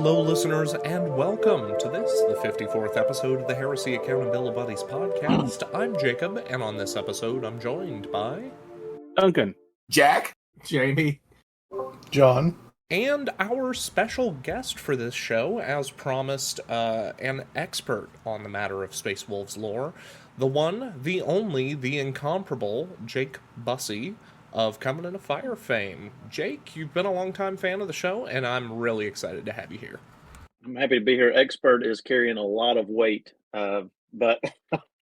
Hello, listeners, and welcome to this, the 54th episode of the Heresy Accountability Buddies podcast. I'm Jacob, and on this episode, I'm joined by Duncan, Jack, Jamie, John, and our special guest for this show, as promised, an expert on the matter of Space Wolves lore, the one, the only, the incomparable Jake Bussey of Covenant of Fire fame. Jake, you've been a longtime fan of the show, and I'm really excited to have you here. I'm happy to be here. Expert is carrying a lot of weight, but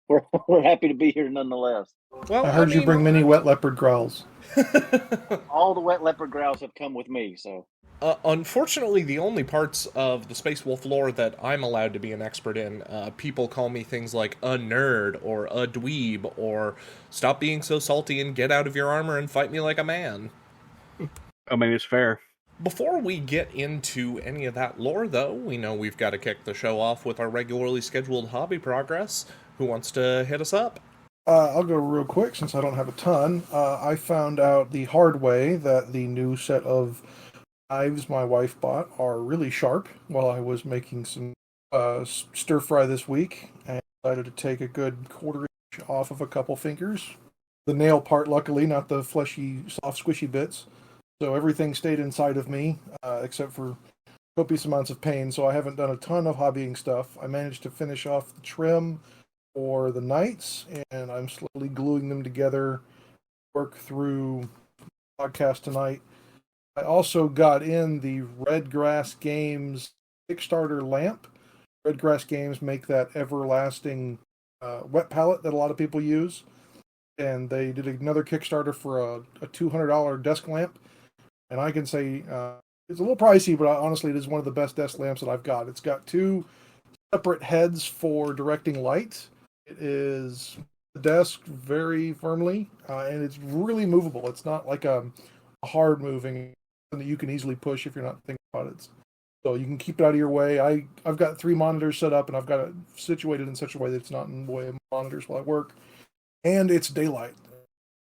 we're happy to be here nonetheless. Well, I heard you bring many wet leopard growls. All the wet leopard growls have come with me, so. Unfortunately, the only parts of the Space Wolf lore that I'm allowed to be an expert in, people call me things like a nerd, or a dweeb, or stop being so salty and get out of your armor and fight me like a man. I mean, it's fair. Before we get into any of that lore, though, we know we've got to kick the show off with our regularly scheduled hobby progress. Who wants to hit us up? I'll go real quick since I don't have a ton. I found out the hard way that the new set of knives my wife bought are really sharp while I was making some stir fry this week, and decided to take a good quarter-inch off of a couple fingers. The nail part, luckily, not the fleshy, soft, squishy bits. So everything stayed inside of me, except for copious amounts of pain. So I haven't done a ton of hobbying stuff. I managed to finish off the trim for the knights, and I'm slowly gluing them together, work through the podcast tonight. I also got in the Redgrass Games Kickstarter lamp. Redgrass Games make that everlasting wet palette that a lot of people use. And they did another Kickstarter for a $200 desk lamp. And I can say it's a little pricey, but honestly, it is one of the best desk lamps that I've got. It's got two separate heads for directing light. It is the desk very firmly, and it's really movable. It's not like a hard moving that you can easily push if you're not thinking about it. So you can keep it out of your way. I've got 3 monitors set up, and I've got it situated in such a way that it's not in the way of monitors while I work. And it's daylight.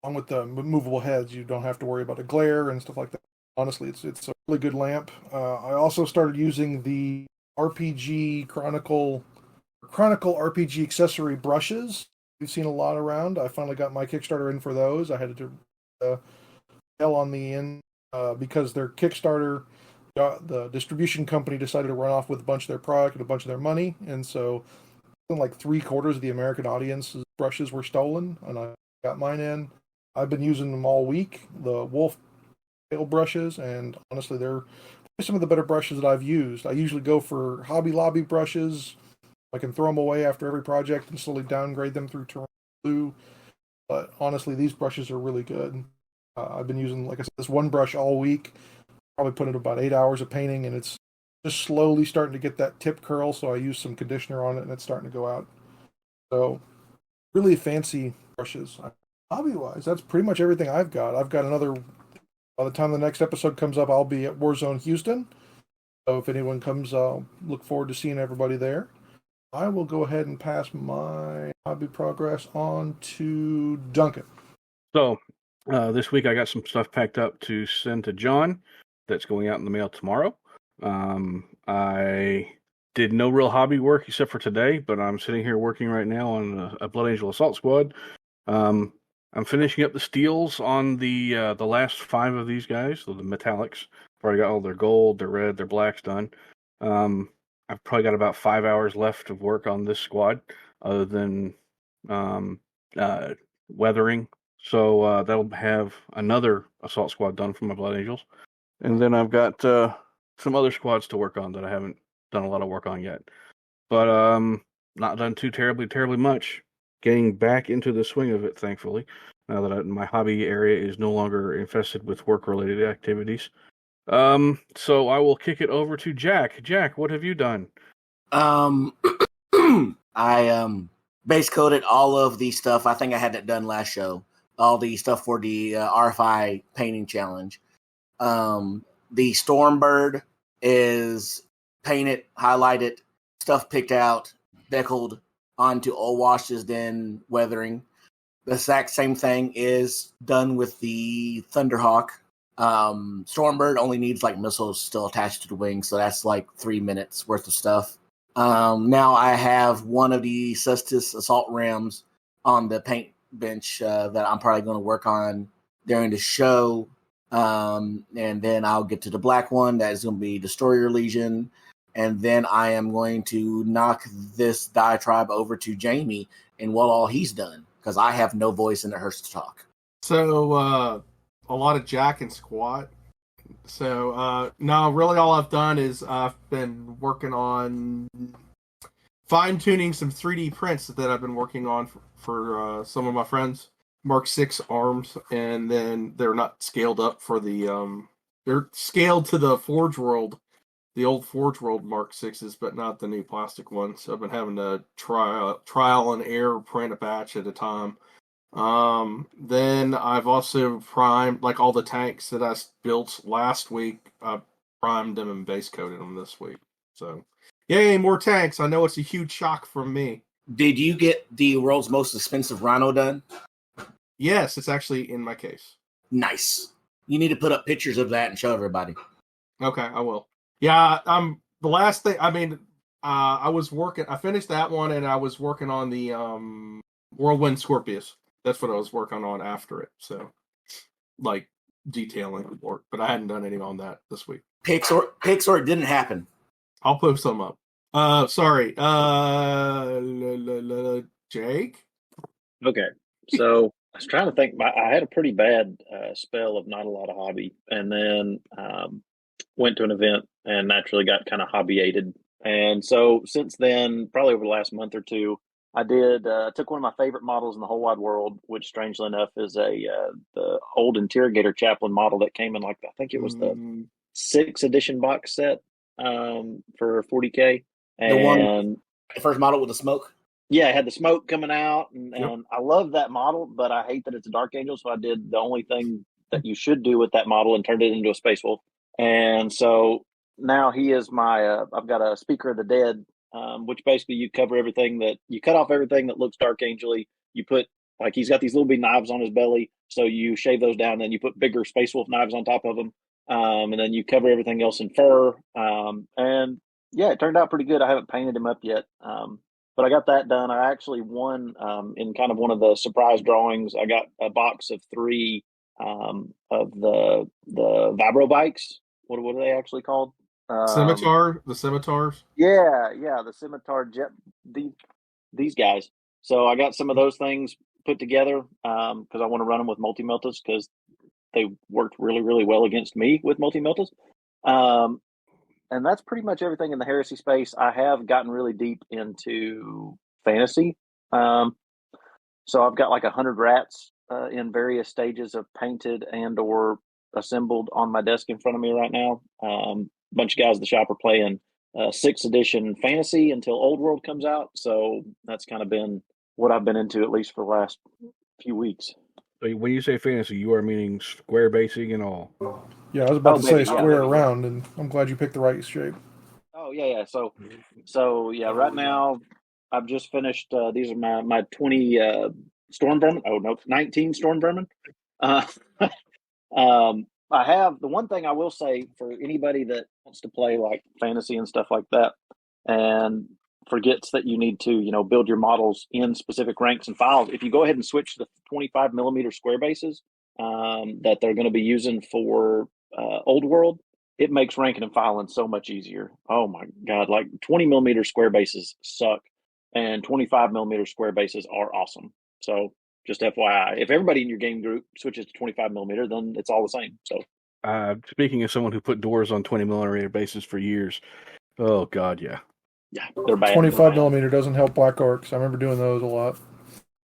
Along with the movable heads, you don't have to worry about a glare and stuff like that. Honestly, it's a really good lamp. I also started using the RPG Chronicle RPG accessory brushes. We've seen a lot around. I finally got my Kickstarter in for those. I had to hell on the end because their Kickstarter, the distribution company decided to run off with a bunch of their product and a bunch of their money, and so like 3/4 of the American audience's brushes were stolen, and I got mine in. I've been using them all week, the Wolf tail brushes, and honestly, they're some of the better brushes that I've used. I usually go for Hobby Lobby brushes. I can throw them away after every project and slowly downgrade them through Blue. But honestly, these brushes are really good. I've been using, like I said, this one brush all week. Probably put in about 8 hours of painting, and it's just slowly starting to get that tip curl, so I use some conditioner on it, and it's starting to go out. So, really fancy brushes. Hobby-wise, that's pretty much everything I've got. I've got another... By the time the next episode comes up, I'll be at Warzone Houston. So if anyone comes, I'll look forward to seeing everybody there. I will go ahead and pass my hobby progress on to Duncan. So, this week I got some stuff packed up to send to John that's going out in the mail tomorrow. I did no real hobby work except for today, but I'm sitting here working right now on a Blood Angel Assault Squad. I'm finishing up the steels on the last 5 of these guys, so the metallics. I've already got all their gold, their red, their blacks done. I've probably got about 5 hours left of work on this squad, other than weathering. So that'll have another assault squad done for my Blood Angels. And then I've got some other squads to work on that I haven't done a lot of work on yet. But not done too terribly much. Getting back into the swing of it, thankfully, now that my hobby area is no longer infested with work-related activities. So I will kick it over to Jack. Jack, what have you done? I base coated all of the stuff. I think I had that done last show. All the stuff for the RFI painting challenge. The Stormbird is painted, highlighted, stuff picked out, deckled onto oil washes, then weathering. The exact same thing is done with the Thunderhawk. Stormbird only needs like missiles still attached to the wing, so that's like 3 minutes worth of stuff. Now I have one of the Cestus assault rams on the paint bench that I'm probably going to work on during the show. And then I'll get to the black one. That is going to be Destroyer Legion. And then I am going to knock this diatribe over to Jamie and what all he's done, because I have no voice in the hearse to talk. So, a lot of jack and squat. So, no, really all I've done is I've been working on fine-tuning some 3D prints that I've been working on for some of my friends. Mark 6 arms, and then they're not scaled up for the, they're scaled to the Forge World, the old Forge World Mark 6s, but not the new plastic ones. So I've been having to trial and error print a batch at a time. Then I've also primed, like all the tanks that I built last week, I primed them and base coated them this week. So, yay, more tanks. I know it's a huge shock from me. Did you get the world's most expensive Rhino done? Yes, it's actually in my case. Nice. You need to put up pictures of that and show everybody. Okay, I will. Yeah, the last thing, I mean, I finished that one, and I was working on the Whirlwind Scorpius. That's what I was working on after it. So, like, detailing work, but I hadn't done any on that this week. Pics or it didn't happen. I'll post some up. Sorry. Jake? Okay. So I was trying to think. I had a pretty bad spell of not a lot of hobby, and then went to an event and naturally got kind of hobbyated. And so since then, probably over the last month or two, I took one of my favorite models in the whole wide world, which strangely enough is the old Interrogator Chaplain model that came in, like, I think it was the 6th edition box set for $40K. And the first model with the smoke? Yeah, it had the smoke coming out, and I love that model, but I hate that it's a Dark Angel, so I did the only thing that you should do with that model and turned it into a Space Wolf. And so now he is my, I've got a Speaker of the Dead, which basically you cut off everything that looks Dark Angel-y. You put, like, he's got these little bitty knives on his belly, so you shave those down, and then you put bigger Space Wolf knives on top of them, and then you cover everything else in fur. And yeah, it turned out pretty good. I haven't painted him up yet. But I got that done. I actually won in kind of one of the surprise drawings. I got a box of 3 of the vibro bikes. What are they actually called? The scimitars? Yeah, the scimitar jet. These guys. So I got some of those things put together because I want to run them with multi-meltas because they worked really, really well against me with multi-meltas. And that's pretty much everything in the heresy space. I have gotten really deep into fantasy. So I've got like 100 rats in various stages of painted and or assembled on my desk in front of me right now. A bunch of guys at the shop are playing 6th edition fantasy until Old World comes out. So that's kind of been what I've been into, at least for the last few weeks. So when you say fantasy, you are meaning square basing and all. Yeah, I was about to say square around, and I'm glad you picked the right shape. Oh, yeah. So yeah, right now I've just finished, these are my 20 Storm Vermin. Oh, no, 19 Storm Vermin. I have, the one thing I will say for anybody that wants to play like fantasy and stuff like that and forgets that you need to, build your models in specific ranks and files, if you go ahead and switch to the 25 millimeter square bases that they're going to be using for Old World, it makes ranking and filing so much easier. Oh my God, like 20 millimeter square bases suck and 25 millimeter square bases are awesome. So just FYI, if everybody in your game group switches to 25 millimeter, then it's all the same. So speaking as someone who put doors on 20 millimeter bases for years, oh God, yeah. Yeah, they're bad. 25 millimeter doesn't help Black Orcs. I remember doing those a lot.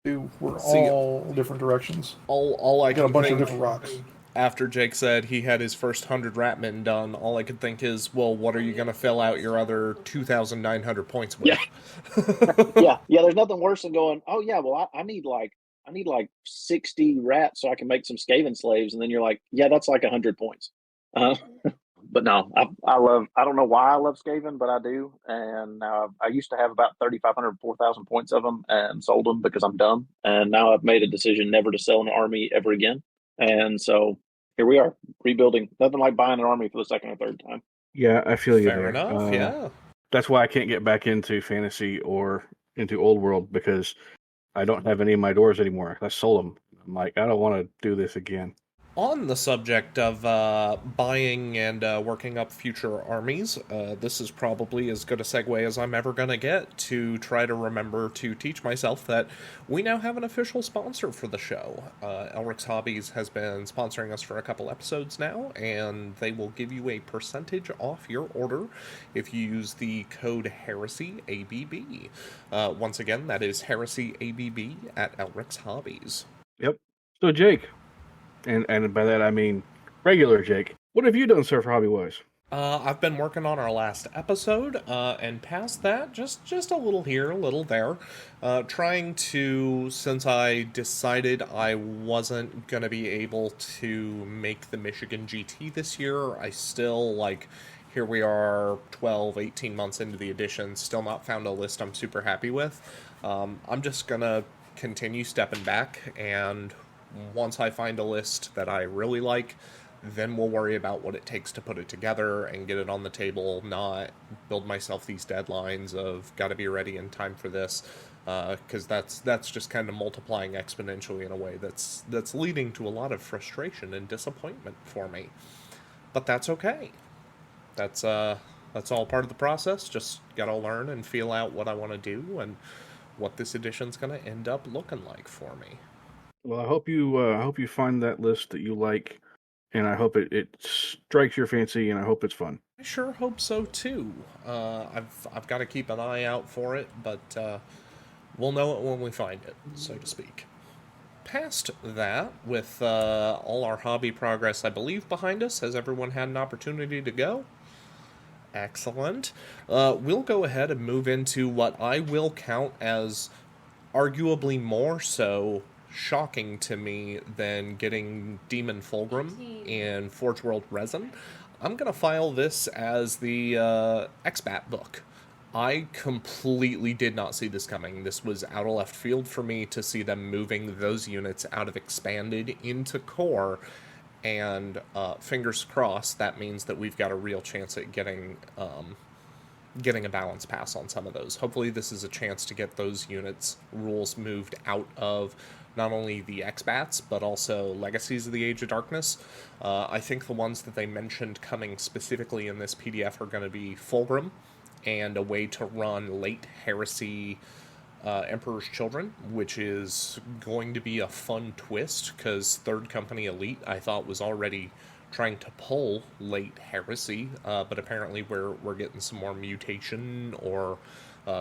They were all different directions. All I got a bunch of think different rocks. After Jake said he had his first 100 Ratmen done, all I could think is, well, what are you going to fill out your other 2,900 points with? Yeah. There's nothing worse than going, oh yeah, well I need like 60 rats so I can make some Skaven slaves, and then you're like, yeah, that's like 100 points. But no, I don't know why I love Skaven, but I do. And now I used to have about 3,500, 4,000 points of them and sold them because I'm dumb. And now I've made a decision never to sell an army ever again. And so here we are rebuilding. Nothing like buying an army for the second or third time. Yeah, I feel you Fair there. enough, yeah. That's why I can't get back into fantasy or into old world, because I don't have any of my doors anymore. I sold them. I'm like, I don't want to do this again. On the subject of buying and working up future armies, this is probably as good a segue as I'm ever going to get to try to remember to teach myself that we now have an official sponsor for the show. Elric's Hobbies has been sponsoring us for a couple episodes now, and they will give you a percentage off your order if you use the code HERESYABB. Once again, that is HERESYABB at Elric's Hobbies. Yep. So, Jake, and by that I mean regular Jake, what have you done, sir, for hobby-wise? I've been working on our last episode, and past that, just a little here, a little there. Trying to, since I decided I wasn't going to be able to make the Michigan GT this year, I still, here we are 12, 18 months into the edition, still not found a list I'm super happy with. I'm just going to continue stepping back, and once I find a list that I really like, then we'll worry about what it takes to put it together and get it on the table, not build myself these deadlines of gotta be ready in time for this, because that's just kind of multiplying exponentially in a way that's leading to a lot of frustration and disappointment for me. But that's okay. That's all part of the process. Just gotta learn and feel out what I want to do and what this edition's gonna end up looking like for me. Well, I hope you find that list that you like, and I hope it strikes your fancy, and I hope it's fun. I sure hope so too. I've got to keep an eye out for it, but we'll know it when we find it, so to speak. Past that, with all our hobby progress, I believe, behind us, has everyone had an opportunity to go? Excellent. We'll go ahead and move into what I will count as arguably more so shocking to me than getting Demon Fulgrim in Forge World Resin. I'm going to file this as the X-Bat book. I completely did not see this coming. This was out of left field for me to see them moving those units out of Expanded into Core, and fingers crossed that means that we've got a real chance at getting a balance pass on some of those. Hopefully this is a chance to get those units rules moved out of not only the X-Bats, but also Legacies of the Age of Darkness. I think the ones that they mentioned coming specifically in this PDF are going to be Fulgrim, and a way to run late Heresy Emperor's Children, which is going to be a fun twist, because Third Company Elite, I thought, was already trying to pull late Heresy, but apparently we're getting some more mutation or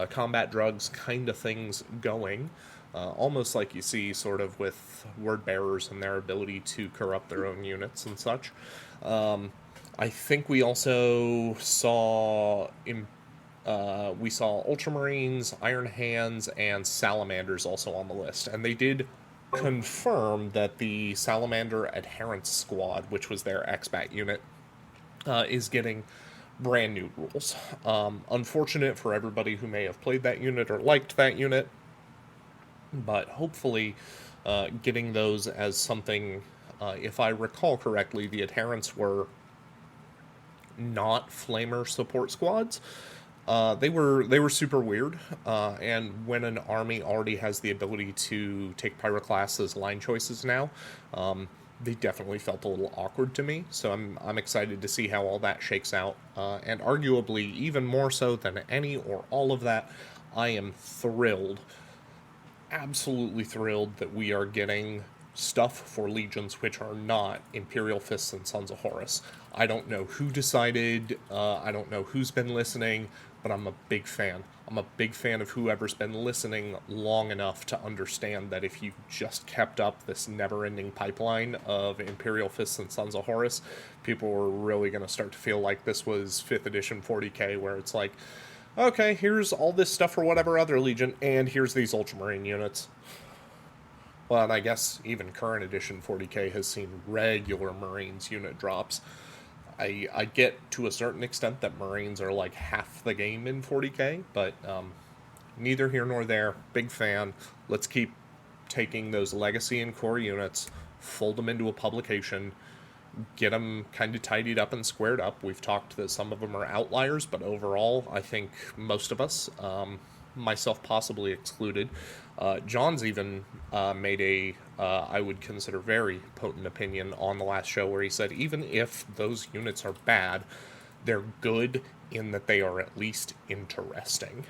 combat drugs kind of things going. Almost like you see sort of with Word Bearers and their ability to corrupt their own units and such. I think we also saw Ultramarines, Iron Hands, and Salamanders also on the list. And they did confirm that the Salamander Adherence Squad, which was their X-Bat unit, is getting brand new rules. Unfortunate for everybody who may have played that unit or liked that unit, but hopefully getting those as something, if I recall correctly, the adherents were not Flamer support squads. They were super weird, and when an army already has the ability to take Pyroclasts as line choices now, they definitely felt a little awkward to me, so I'm excited to see how all that shakes out, and arguably even more so than any or all of that, I am thrilled, absolutely thrilled that we are getting stuff for legions which are not Imperial Fists and Sons of Horus. I don't know who decided, I don't know who's been listening, but I'm a big fan. I'm a big fan of whoever's been listening long enough to understand that if you just kept up this never-ending pipeline of Imperial Fists and Sons of Horus, people were really going to start to feel like this was 5th edition 40k, where it's like, okay, here's all this stuff for whatever other legion, and here's these Ultramarine units. Well, and I guess even current edition 40k has seen regular Marines unit drops. I get to a certain extent that Marines are like half the game in 40k, but neither here nor there. Big fan. Let's keep taking those Legacy and Core units, fold them into a publication, get them kind of tidied up and squared up. We've talked that some of them are outliers, but overall, I think most of us, myself possibly excluded, John's even made a, I would consider very potent opinion on the last show where he said even if those units are bad, they're good in that they are at least interesting.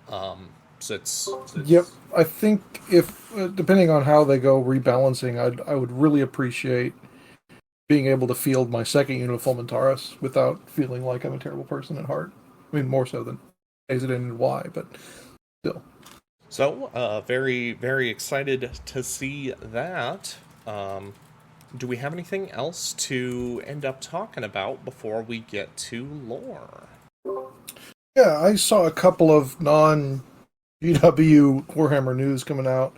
So it's Yep, I think if depending on how they go rebalancing, I would really appreciate being able to field my second unit of Fulmentaris without feeling like I'm a terrible person at heart. I mean, more so than Azarin and Y, but still. So, very, very excited to see that. Do we have anything else to end up talking about before we get to lore? Yeah, I saw a couple of non-GW Warhammer news coming out.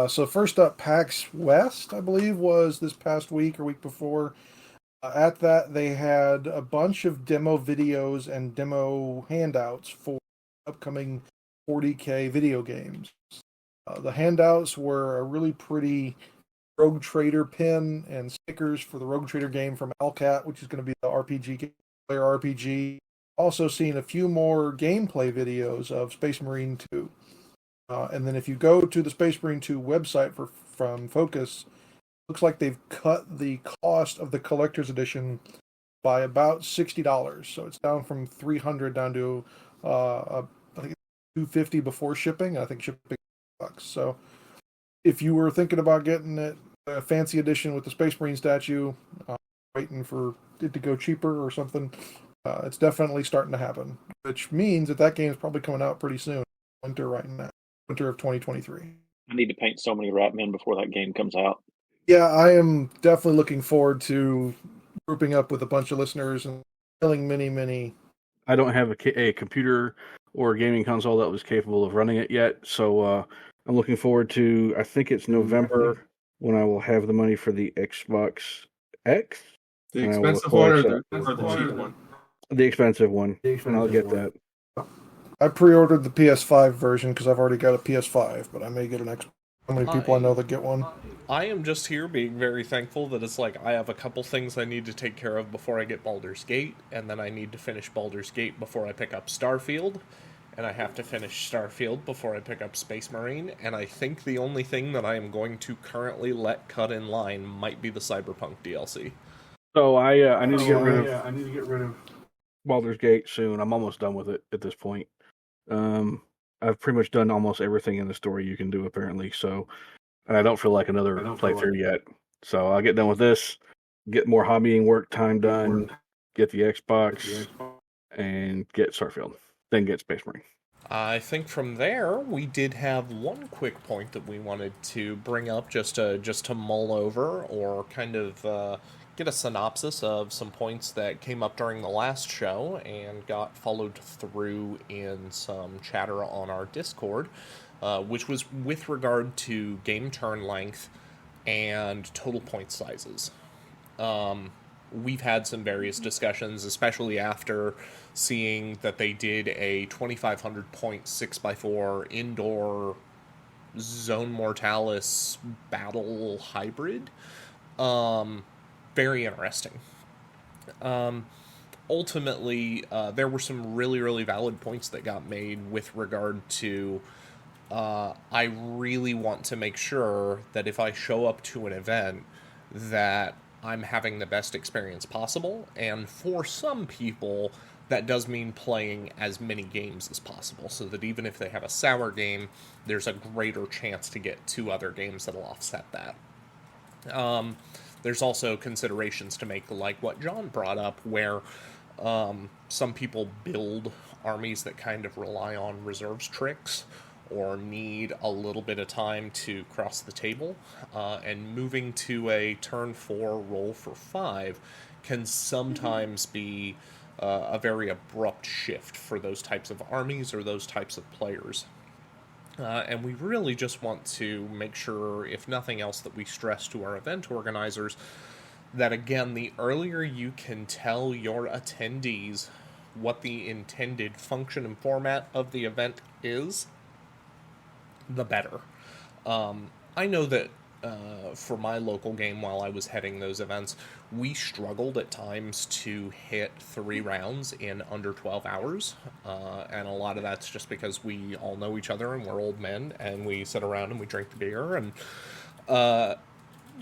So first up, PAX West, I believe, was this past week or week before. At that, they had a bunch of demo videos and demo handouts for upcoming 40K video games. The handouts were a really pretty Rogue Trader pin and stickers for the Rogue Trader game from Alcat, which is going to be the RPG player RPG. Also seen a few more gameplay videos of Space Marine 2. And then if you go to the Space Marine 2 website from Focus, looks like they've cut the cost of the collector's edition by about $60. So it's down from $300 down to I think $250 before shipping. I think shipping $bucks. So if you were thinking about getting it, a fancy edition with the Space Marine statue, waiting for it to go cheaper or something, it's definitely starting to happen. Which means that game is probably coming out pretty soon. Winter right now. Winter of 2023. I need to paint so many rat men before that game comes out. Yeah, I am definitely looking forward to grouping up with a bunch of listeners and killing many. I don't have a computer or a gaming console that was capable of running it yet, so I'm looking forward to, I think it's November, when I will have the money for the Xbox X. The expensive one or the cheap one? The expensive one, and I'll get that. I pre-ordered the PS5 version because I've already got a PS5, but I may get an Xbox. How many people I know that get one? I am just here being very thankful that it's like I have a couple things I need to take care of before I get Baldur's Gate, and then I need to finish Baldur's Gate before I pick up Starfield, and I have to finish Starfield before I pick up Space Marine, and I think the only thing that I am going to currently let cut in line might be the Cyberpunk DLC. So I need to get rid of Baldur's Gate soon. I'm almost done with it at this point. I've pretty much done almost everything in the story you can do, apparently, so I don't feel like another playthrough yet. So I'll get done with this, get more hobbying work time done, get the Xbox, and get Starfield, then get Space Marine. I think from there, we did have one quick point that we wanted to bring up just to mull over or kind of get a synopsis of some points that came up during the last show and got followed through in some chatter on our Discord, which was with regard to game turn length and total point sizes. We've had some various discussions, especially after seeing that they did a 2,500 point 6x4 indoor Zone Mortalis battle hybrid. Very interesting. Ultimately, there were some really, really valid points that got made with regard to I really want to make sure that if I show up to an event that I'm having the best experience possible, and for some people that does mean playing as many games as possible, so that even if they have a sour game, there's a greater chance to get 2 other games that'll offset that. There's also considerations to make, like what John brought up, where some people build armies that kind of rely on reserves tricks or need a little bit of time to cross the table, and moving to a turn 4 roll for 5 can sometimes be a very abrupt shift for those types of armies or those types of players. And we really just want to make sure, if nothing else, that we stress to our event organizers that, again, the earlier you can tell your attendees what the intended function and format of the event is, the better. I know that for my local game while I was heading those events, we struggled at times to hit 3 rounds in under 12 hours. And a lot of that's just because we all know each other and we're old men and we sit around and we drink the beer and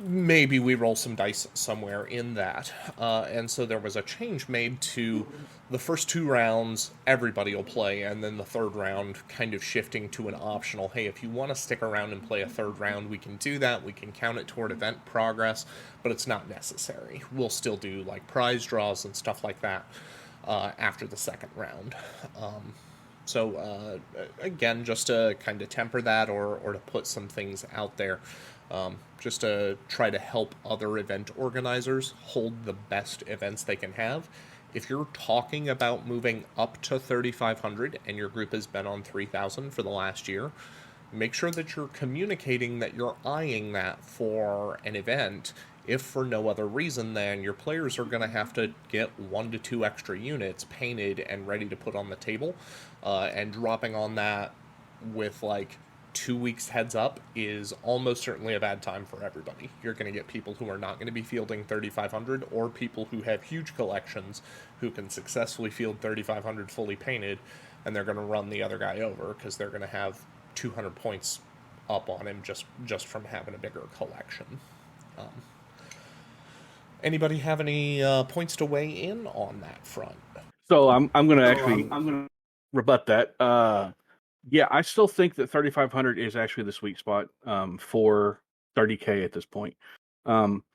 maybe we roll some dice somewhere in that. And so there was a change made to the first 2 rounds, everybody will play, and then the third round kind of shifting to an optional, hey, if you want to stick around and play a third round, we can do that. We can count it toward event progress, but it's not necessary. We'll still do like prize draws and stuff like that after the second round. So again, just to kind of temper that or to put some things out there, just to try to help other event organizers hold the best events they can have. If you're talking about moving up to 3,500 and your group has been on 3,000 for the last year, make sure that you're communicating that you're eyeing that for an event, if for no other reason than your players are going to have to get 1 to 2 extra units painted and ready to put on the table, and dropping on that with like 2 weeks heads up is almost certainly a bad time for everybody. You're going to get people who are not going to be fielding 3,500 or people who have huge collections who can successfully field 3,500 fully painted, and they're going to run the other guy over because they're going to have 200 points up on him just from having a bigger collection. Anybody have any points to weigh in on that front? So I'm going to rebut that. Yeah, I still think that 3,500 is actually the sweet spot for 30K at this point.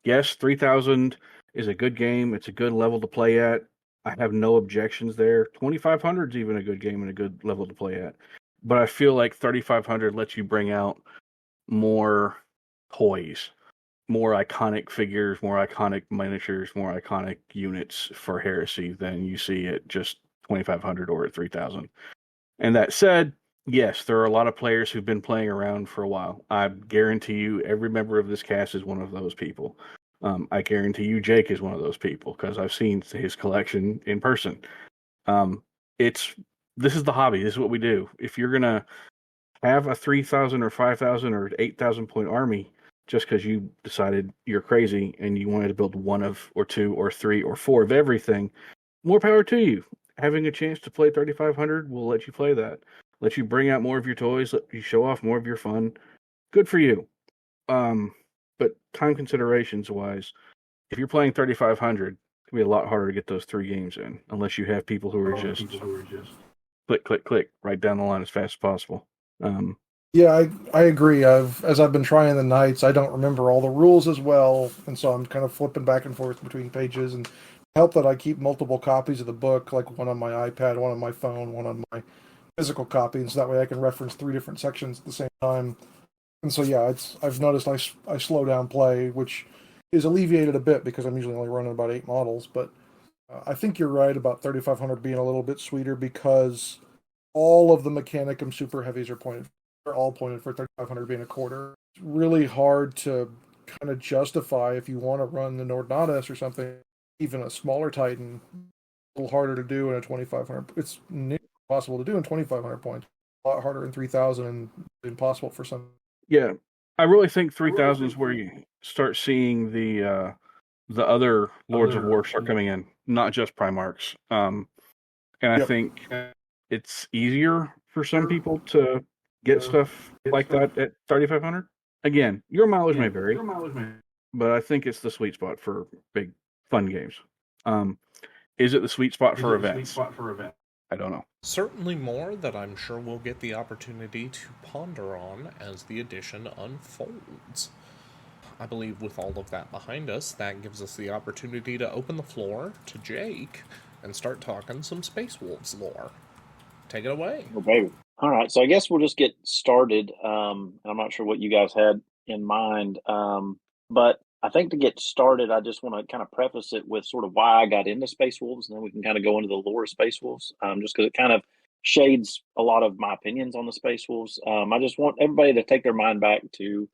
Yes, 3,000 is a good game. It's a good level to play at. I have no objections there. 2,500 is even a good game and a good level to play at. But I feel like 3,500 lets you bring out more toys, more iconic figures, more iconic miniatures, more iconic units for Heresy than you see at just 2,500 or at 3,000. And that said, yes, there are a lot of players who've been playing around for a while. I guarantee you every member of this cast is one of those people. I guarantee you Jake is one of those people because I've seen his collection in person. This is the hobby. This is what we do. If you're going to have a 3,000 or 5,000 or 8,000 point army just because you decided you're crazy and you wanted to build 1 of or 2 or 3 or 4 of everything, more power to you. Having a chance to play 3,500 will let you play that. Let you bring out more of your toys, let you show off more of your fun. Good for you. But time considerations wise, if you're playing 3,500, it's going to be a lot harder to get those 3 games in, unless you have people who are just click, click, click, right down the line as fast as possible. Yeah, I agree. As I've been trying the nights, I don't remember all the rules as well, and so I'm kind of flipping back and forth between pages. And help that I keep multiple copies of the book, like one on my iPad, one on my phone, one on my physical copy, and so that way I can reference 3 different sections at the same time. And so yeah, I've noticed I slow down play, which is alleviated a bit because I'm usually only running about 8 models. But I think you're right about 3,500 being a little bit sweeter because all of the Mechanicum super heavies are pointed. They're all pointed for 3,500 being a quarter. It's really hard to kind of justify if you want to run the Nordnatus or something, even a smaller Titan. A little harder to do in a 2,500. It's nearly impossible to do in 2,500 points. A lot harder in 3,000 and impossible for some. Yeah, I really think 3,000 is where you start seeing the other Lords of War start coming in, not just Primarchs. And I think it's easier for some people to get stuff like that at 3,500. Again, your mileage may vary, but I think it's the sweet spot for big fun games. Is it the sweet spot for events? I don't know. Certainly more that I'm sure we'll get the opportunity to ponder on as the edition unfolds. I believe with all of that behind us, that gives us the opportunity to open the floor to Jake and start talking some Space Wolves lore. Take it away. Oh, baby. All right, so I guess we'll just get started. I'm not sure what you guys had in mind, but I think to get started, I just want to kind of preface it with sort of why I got into Space Wolves, and then we can kind of go into the lore of Space Wolves, just because it kind of shades a lot of my opinions on the Space Wolves. I just want everybody to take their mind back to,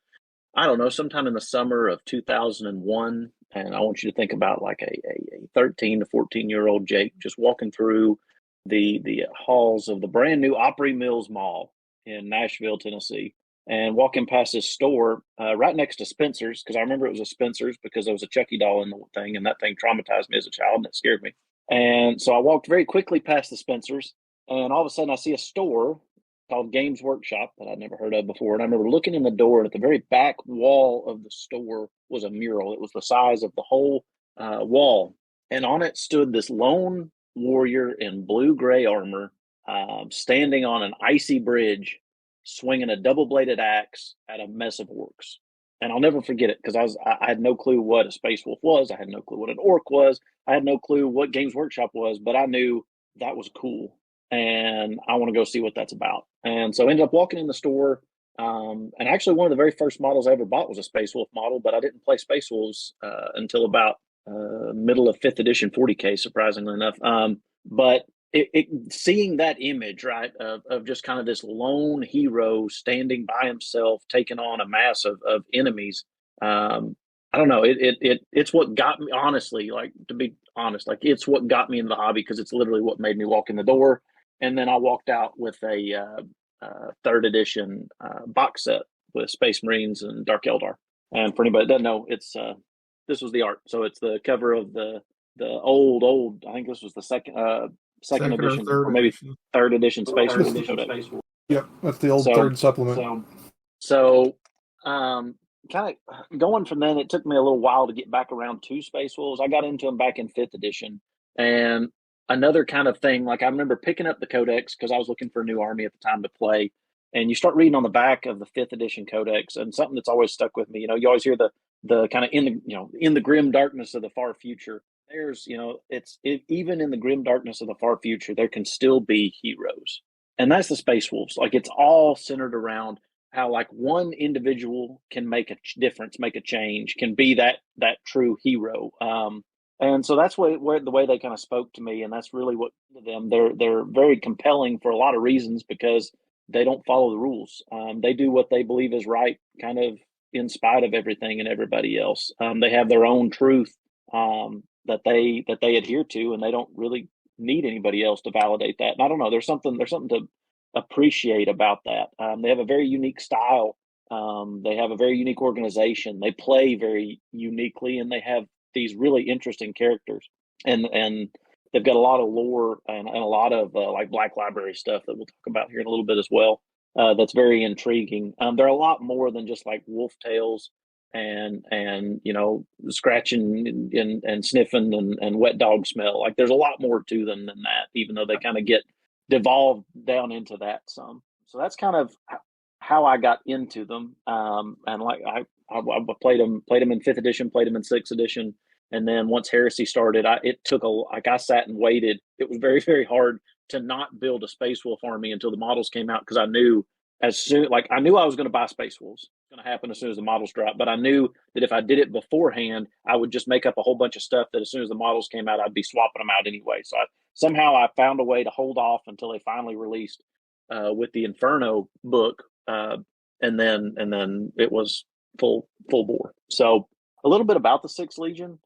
I don't know, sometime in the summer of 2001, and I want you to think about like a 13 to 14-year-old Jake just walking through the halls of the brand new Opry Mills Mall in Nashville, Tennessee. and walking past this store right next to Spencer's, because I remember it was a Spencer's because there was a Chucky doll in the thing, and that thing traumatized me as a child, and it scared me. And so I walked very quickly past the Spencer's, and all of a sudden I see a store called Games Workshop that I'd never heard of before. And I remember looking in the door, and at the very back wall of the store was a mural. It was the size of the whole wall. And on it stood this lone warrior in blue-gray armor, standing on an icy bridge, swinging a double-bladed axe at a mess of orcs. And I'll never forget it because I had no clue what a Space Wolf was. I had no clue what an orc was. I had no clue what Games Workshop was, but I knew that was cool. And I want to go see what that's about. And so I ended up walking in the store. And actually, one of the very first models I ever bought was a Space Wolf model, but I didn't play Space Wolves until about middle of 5th edition 40K, surprisingly enough. But seeing that image, right, of just kind of this lone hero standing by himself, taking on a mass of enemies, I don't know. It's what got me, honestly, like, to be honest, like, it's what got me into the hobby because it's literally what made me walk in the door. And then I walked out with a 3rd edition box set with Space Marines and Dark Eldar. And for anybody that doesn't know, it's this was the art. So it's the cover of the old. I think this was the second edition, or maybe edition. 3rd edition Space Wolf. Yep, that's the old 3rd supplement. So kind of going from then, it took me a little while to get back around to Space Wolves. I got into them back in 5th edition, and another kind of thing, like I remember picking up the Codex because I was looking for a new army at the time to play, and you start reading on the back of the 5th edition Codex, and something that's always stuck with me. You know, you always hear the kind of in the grim darkness of the far future. There's, even in the grim darkness of the far future, there can still be heroes, and that's the Space Wolves. Like, it's all centered around how, like, one individual can make a difference, make a change, can be that true hero. And so that's where the way they kind of spoke to me, and that's really what them. They're very compelling for a lot of reasons because they don't follow the rules. They do what they believe is right, kind of in spite of everything and everybody else. They have their own truth that they adhere to, and they don't really need anybody else to validate that. And I don't know. There's something to appreciate about that. They have a very unique style. They have a very unique organization. They play very uniquely, and they have these really interesting characters, and they've got a lot of lore and a lot of like Black Library stuff that we'll talk about here in a little bit as well. That's very intriguing. They're a lot more than just like wolf tails and scratching and sniffing and wet dog smell. Like, there's a lot more to them than that, even though they kind of get devolved down into that some. So that's kind of how I got into them. And like I played them in 5th edition, played them in 6th edition. And then once Heresy started, I sat and waited. It was very, very hard to not build a Space Wolf army until the models came out, because I knew I was going to buy Space Wolves. It's going to happen as soon as the models dropped. But I knew that if I did it beforehand, I would just make up a whole bunch of stuff that as soon as the models came out, I'd be swapping them out anyway. So somehow I found a way to hold off until they finally released with the Inferno book, and then it was full bore. So a little bit about the 6th Legion.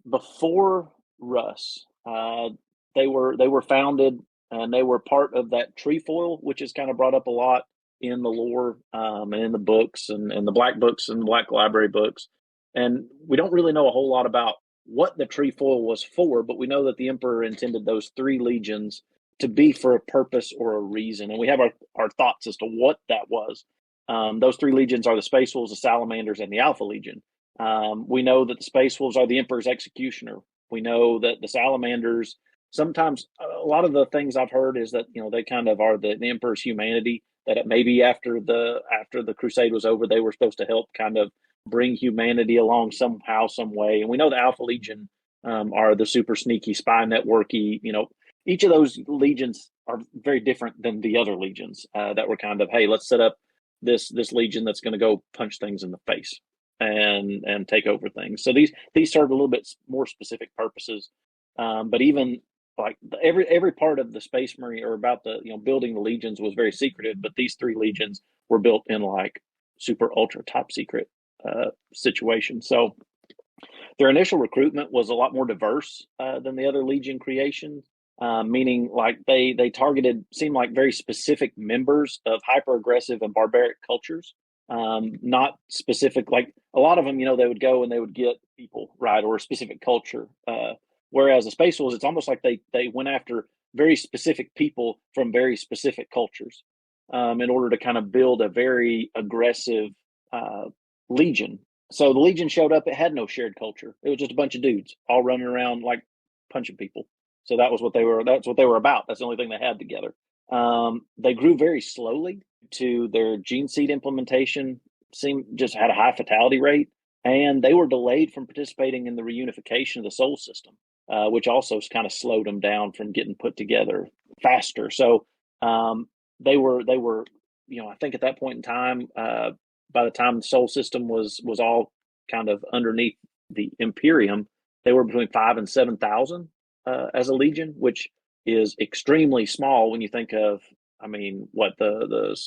Before Russ, they were founded, and they were part of that trefoil, which is kind of brought up a lot in the lore and in the books and the Black books and the Black Library books. And we don't really know a whole lot about what the trefoil was for, but we know that the Emperor intended those 3 legions to be for a purpose or a reason. And we have our thoughts as to what that was. Those 3 legions are the Space Wolves, the Salamanders, and the Alpha Legion. We know that the Space Wolves are the Emperor's executioner. We know that the Salamanders, sometimes a lot of the things I've heard is that, they kind of are the Emperor's humanity, that maybe after the crusade was over, they were supposed to help kind of bring humanity along somehow, some way. And we know the Alpha Legion are the super sneaky spy networky. Each of those legions are very different than the other legions that were kind of, hey, let's set up this legion that's going to go punch things in the face and take over things. So these serve a little bit more specific purposes. But even like every part of the Space Marine, or about the building the legions, was very secretive. But these 3 legions were built in like super ultra top secret situation. So their initial recruitment was a lot more diverse than the other legion creations. meaning like they targeted, seemed like very specific members of hyper aggressive and barbaric cultures. Not specific, like a lot of them, they would go and they would get people, right, or a specific culture. Whereas the Space Wolves, it's almost like they went after very specific people from very specific cultures in order to kind of build a very aggressive legion. So the legion showed up; it had no shared culture. It was just a bunch of dudes all running around like punching people. So that was what they were. That's what they were about. That's the only thing they had together. They grew very slowly to their gene seed implementation. Just had a high fatality rate, and they were delayed from participating in the reunification of the Sol system, which also kind of slowed them down from getting put together faster. So they were, I think at that point in time, by the time the Sol system was all kind of underneath the Imperium, they were between 5,000 and 7,000 as a legion, which is extremely small when you think of, what the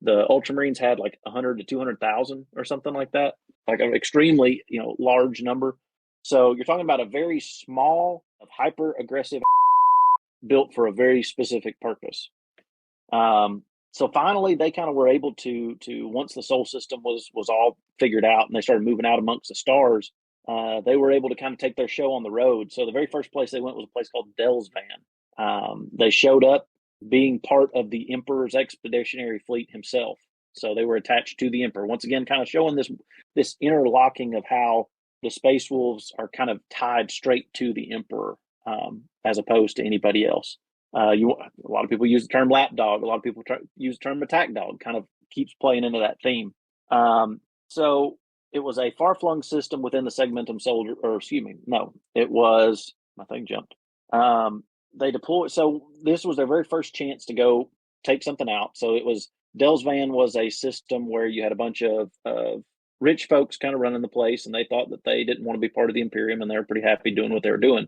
Ultramarines had like 100 to 200,000 or something like that, like an extremely large number. So you're talking about a very small, hyper aggressive built for a very specific purpose. So finally, they kind of were able to once the Sol system was all figured out and they started moving out amongst the stars, they were able to kind of take their show on the road. So the very first place they went was a place called Delsvan. They showed up being part of the Emperor's expeditionary fleet himself. So they were attached to the Emperor. Once again, kind of showing this interlocking of how the Space Wolves are kind of tied straight to the Emperor as opposed to anybody else. A lot of people use the term lapdog. A lot of people use the term attack dog. Kind of keeps playing into that theme. So it was a far-flung system within the Segmentum Soldier, or excuse me, no, it was, my thing jumped. They deployed, so this was their very first chance to go take something out. So it was, Delsvan was a system where you had a bunch of rich folks kind of running the place, and they thought that they didn't want to be part of the Imperium, and they were pretty happy doing what they were doing.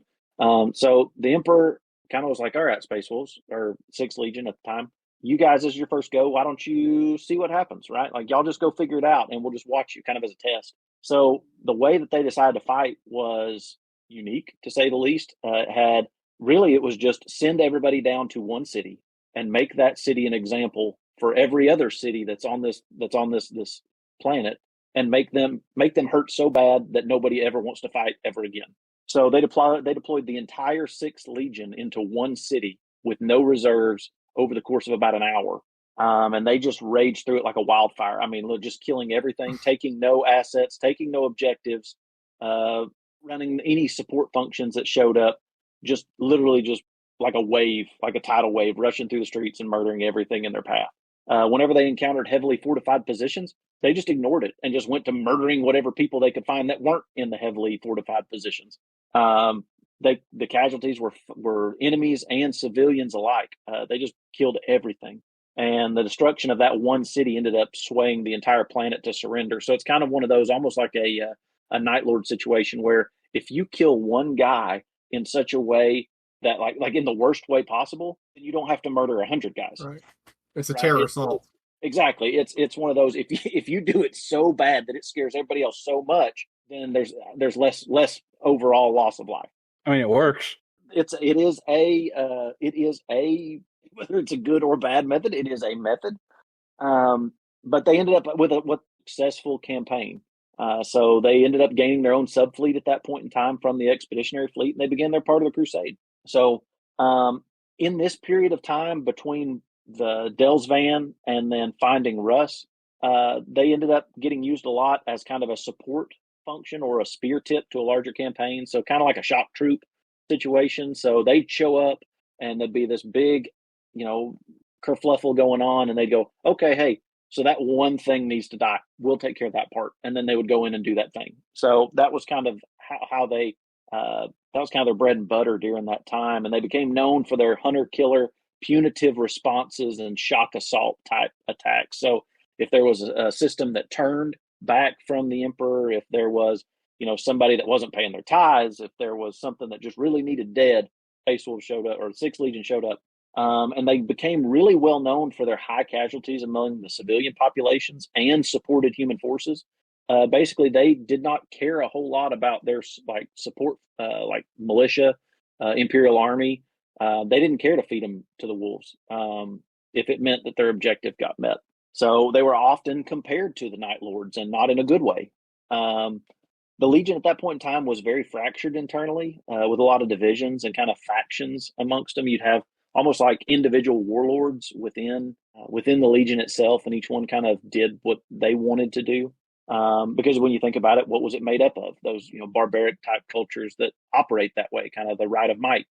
So the Emperor kind of was like, all right, Space Wolves, or 6th Legion at the time, you guys, this is your first go. Why don't you see what happens, right? Like, y'all just go figure it out, and we'll just watch you kind of as a test. So the way that they decided to fight was unique, to say the least. It was just send everybody down to one city and make that city an example for every other city that's on this planet, and make them hurt so bad that nobody ever wants to fight ever again. So they deployed the entire 6th Legion into one city with no reserves over the course of about an hour. And they just raged through it like a wildfire. Just killing everything, taking no assets, taking no objectives, running any support functions that showed up, just literally just like a wave, like a tidal wave, rushing through the streets and murdering everything in their path. Whenever they encountered heavily fortified positions, they just ignored it and just went to murdering whatever people they could find that weren't in the heavily fortified positions. The casualties were enemies and civilians alike. They just killed everything. And the destruction of that one city ended up swaying the entire planet to surrender. So it's kind of one of those, almost like a Night Lord situation, where if you kill one guy in such a way that like in the worst way possible, then you don't have to murder 100 guys. Right. It's a terror assault. Exactly. It's one of those, if you do it so bad that it scares everybody else so much, then there's less overall loss of life. It works. It is a whether it's a good or bad method, it is a method. But they ended up with a successful campaign. So they ended up gaining their own subfleet at that point in time from the expeditionary fleet, and they began their part of the crusade. So in this period of time between the Delsvan and then finding Russ, they ended up getting used a lot as kind of a support function or a spear tip to a larger campaign. So kind of like a shock troop situation. So they'd show up and there'd be this big, kerfluffle going on, and they'd go, okay, hey, so that one thing needs to die. We'll take care of that part. And then they would go in and do that thing. So that was kind of how they, that was kind of their bread and butter during that time. And they became known for their hunter-killer punitive responses and shock assault type attacks. So if there was a system that turned back from the Emperor, if there was, somebody that wasn't paying their tithes, if there was something that just really needed dead, Space Wolves showed up, or the 6th Legion showed up. And they became really well known for their high casualties among the civilian populations and supported human forces. Basically, they did not care a whole lot about their support, like militia, Imperial Army. they didn't care to feed them to the wolves if it meant that their objective got met. So they were often compared to the Night Lords, and not in a good way. The Legion at that point in time was very fractured internally, with a lot of divisions and kind of factions amongst them. You'd have almost like individual warlords within the Legion itself, and each one kind of did what they wanted to do. Because when you think about it, what was it made up of? Those barbaric type cultures that operate that way, kind of the right of might.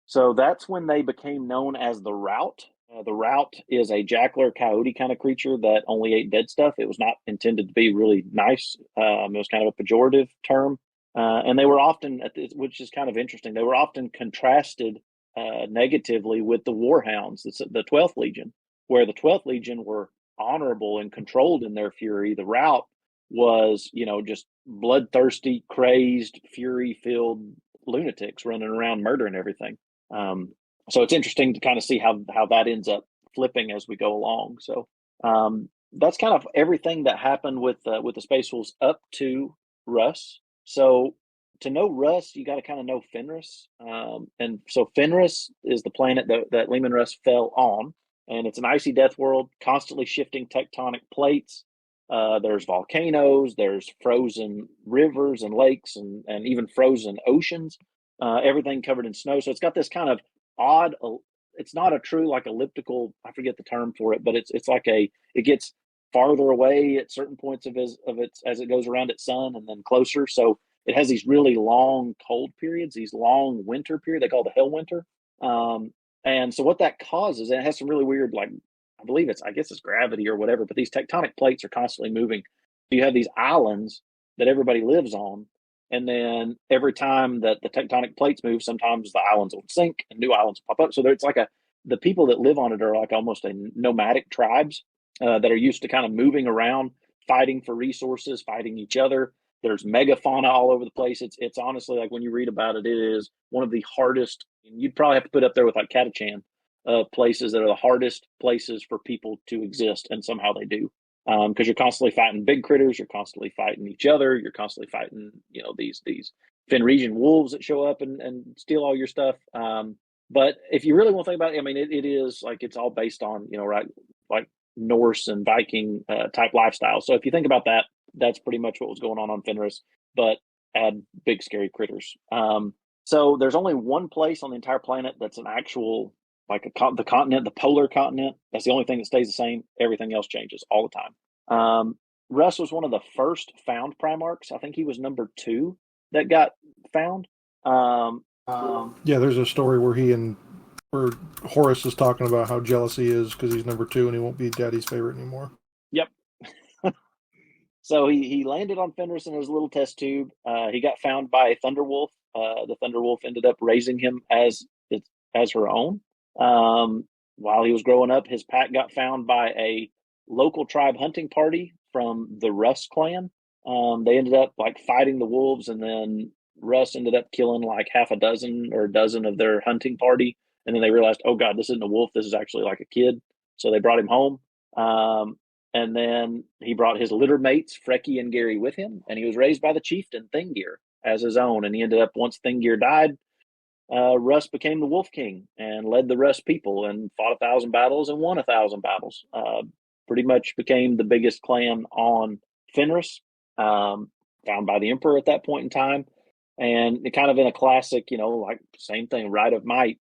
So that's when they became known as the Rout. The Rout is a jackler coyote kind of creature that only ate dead stuff. It was not intended to be really nice. It was kind of a pejorative term. And they were often, which is kind of interesting, they were often contrasted negatively with the Warhounds, the 12th Legion, where the 12th Legion were honorable and controlled in their fury. The Rout was, just bloodthirsty, crazed, fury-filled lunatics running around murdering everything. So it's interesting to kind of see how that ends up flipping as we go along. So that's kind of everything that happened with the Space Wolves up to Russ. So to know Russ, you got to kind of know Fenris. And so Fenris is the planet that Leman Russ fell on, and it's an icy death world, constantly shifting tectonic plates. There's volcanoes, there's frozen rivers and lakes, and even frozen oceans. Everything covered in snow. So it's got this kind of odd, it's not a true like elliptical, I forget the term for it, but it's like it gets farther away at certain points of its as it goes around its sun, and then closer. So it has these really long cold periods, these long winter periods they call the hell winter. And so what that causes, and it has some really weird, like, I guess it's gravity or whatever, but these tectonic plates are constantly moving. So you have these islands that everybody lives on, and then every time that the tectonic plates move, sometimes the islands will sink and new islands will pop up. So it's like the people that live on it are like almost a nomadic tribes that are used to kind of moving around, fighting for resources, fighting each other. There's megafauna all over the place. It's honestly, like, when you read about it, it is one of the hardest. You'd probably have to put up there with like Catachan, places that are the hardest places for people to exist, and somehow they do. Because you're constantly fighting big critters, you're constantly fighting each other, you're constantly fighting, these Fenrisian wolves that show up and steal all your stuff. But if you really want to think about it, I mean, it is like it's all based on, right, like Norse and Viking type lifestyle. So if you think about that, that's pretty much what was going on Fenris, but add big scary critters. So there's only one place on the entire planet that's an actual, like the continent, the polar continent. That's the only thing that stays the same. Everything else changes all the time. Russ was one of the first found Primarchs. I think he was number 2 that got found. Yeah, there's a story where Horace is talking about how jealous he is because he's number 2 and he won't be Daddy's favorite anymore. Yep. So he landed on Fenris in his little test tube. He got found by a Thunderwolf. The Thunderwolf ended up raising him as her own. While he was growing up, his pack got found by a local tribe hunting party from the Russ clan. They ended up like fighting the wolves, and then Russ ended up killing like half a dozen or a dozen of their hunting party. And then they realized, oh God, this isn't a wolf. This is actually like a kid. So they brought him home. And then he brought his litter mates, Frecky and Gary, with him. And he was raised by the chieftain Thingir as his own. And he ended up, once Thingir died, Russ became the Wolf King and led the Russ people and fought 1,000 battles and won 1,000 battles. Pretty much became the biggest clan on Fenris, found by the Emperor at that point in time. And kind of in a classic, like same thing, right of might.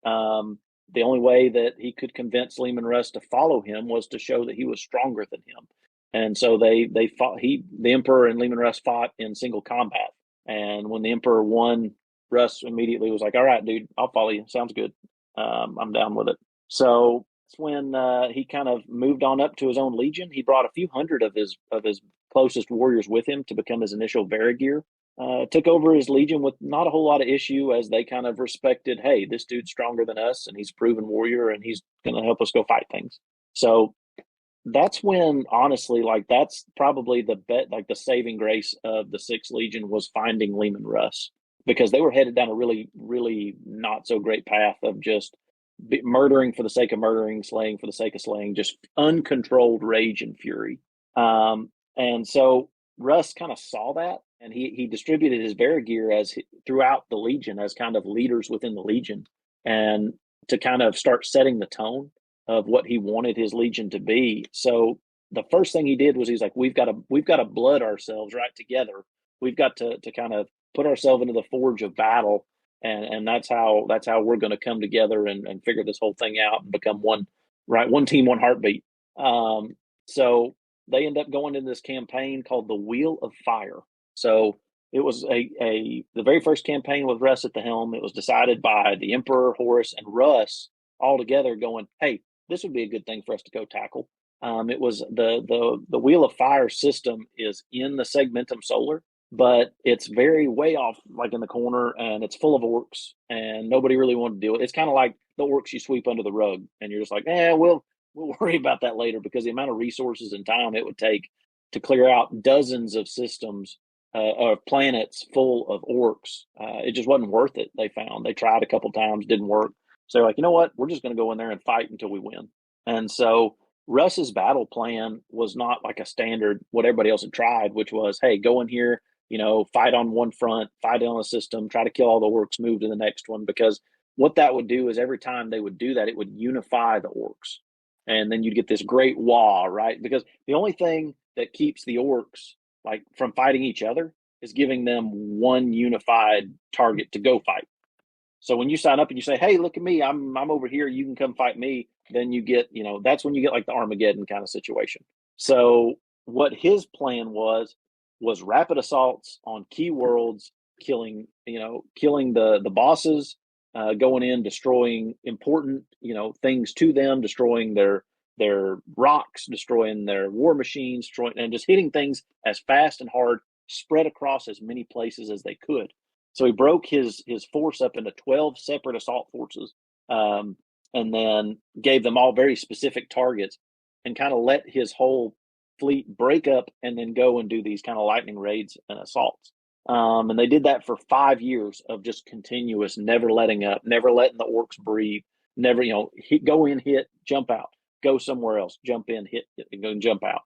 The only way that he could convince Leman Russ to follow him was to show that he was stronger than him. And so they fought. The Emperor and Leman Russ fought in single combat. And when the Emperor won, Russ immediately was like, "All right, dude, I'll follow you. Sounds good. I'm down with it." So that's when he kind of moved on up to his own legion. He brought a few hundred of his closest warriors with him to become his initial Varigir. Took over his legion with not a whole lot of issue, as they kind of respected, hey, this dude's stronger than us, and he's a proven warrior, and he's going to help us go fight things. So that's when, honestly, like that's probably the saving grace of the 6th Legion was finding Leman Russ, because they were headed down a really, really not so great path of just murdering for the sake of murdering, slaying for the sake of slaying, just uncontrolled rage and fury. And so Russ kind of saw that, and he distributed his Varigir throughout the Legion as kind of leaders within the Legion. and to kind of start setting the tone of what he wanted his legion to be. So the first thing he did was he's like, we've got to blood ourselves right together. We've got to kind of put ourselves into the forge of battle, and that's how we're going to come together and figure this whole thing out and become one, right? One team, one heartbeat. So they end up going into this campaign called the Wheel of Fire. So it was the very first campaign with Russ at the helm. It was decided by the Emperor, Horus, and Russ all together, going, hey, this would be a good thing for us to go tackle. It was the Wheel of Fire system is in the Segmentum Solar, but it's very way off, like in the corner, and it's full of orcs, and nobody really wanted to deal with it. It's kind of like the orcs you sweep under the rug, and you're just like, we'll worry about that later, because the amount of resources and time it would take to clear out dozens of systems of planets full of orcs, it just wasn't worth it. They tried a couple times, didn't work. So they're like, you know what? We're just going to go in there and fight until we win. And so Russ's battle plan was not like a standard, what everybody else had tried, which was, hey, go in here, fight on one front, fight on a system, try to kill all the orcs, move to the next one. Because what that would do is every time they would do that, it would unify the orcs. And then you'd get this great wall, right? Because the only thing that keeps the orcs like from fighting each other is giving them one unified target to go fight. So when you sign up and you say, hey, look at me, I'm over here, you can come fight me, then you get, that's when you get like the Armageddon kind of situation. So what his plan was rapid assaults on key worlds, killing the bosses, going in, destroying important, things to them, destroying their rocks, destroying their war machines, and just hitting things as fast and hard, spread across as many places as they could. So he broke his force up into 12 separate assault forces, and then gave them all very specific targets, and kind of let his whole fleet break up and then go and do these kind of lightning raids and assaults. And they did that for 5 years of just continuous, never letting up, never letting the orcs breathe, never, go in, hit, jump out, go somewhere else, jump in, hit, go and jump out.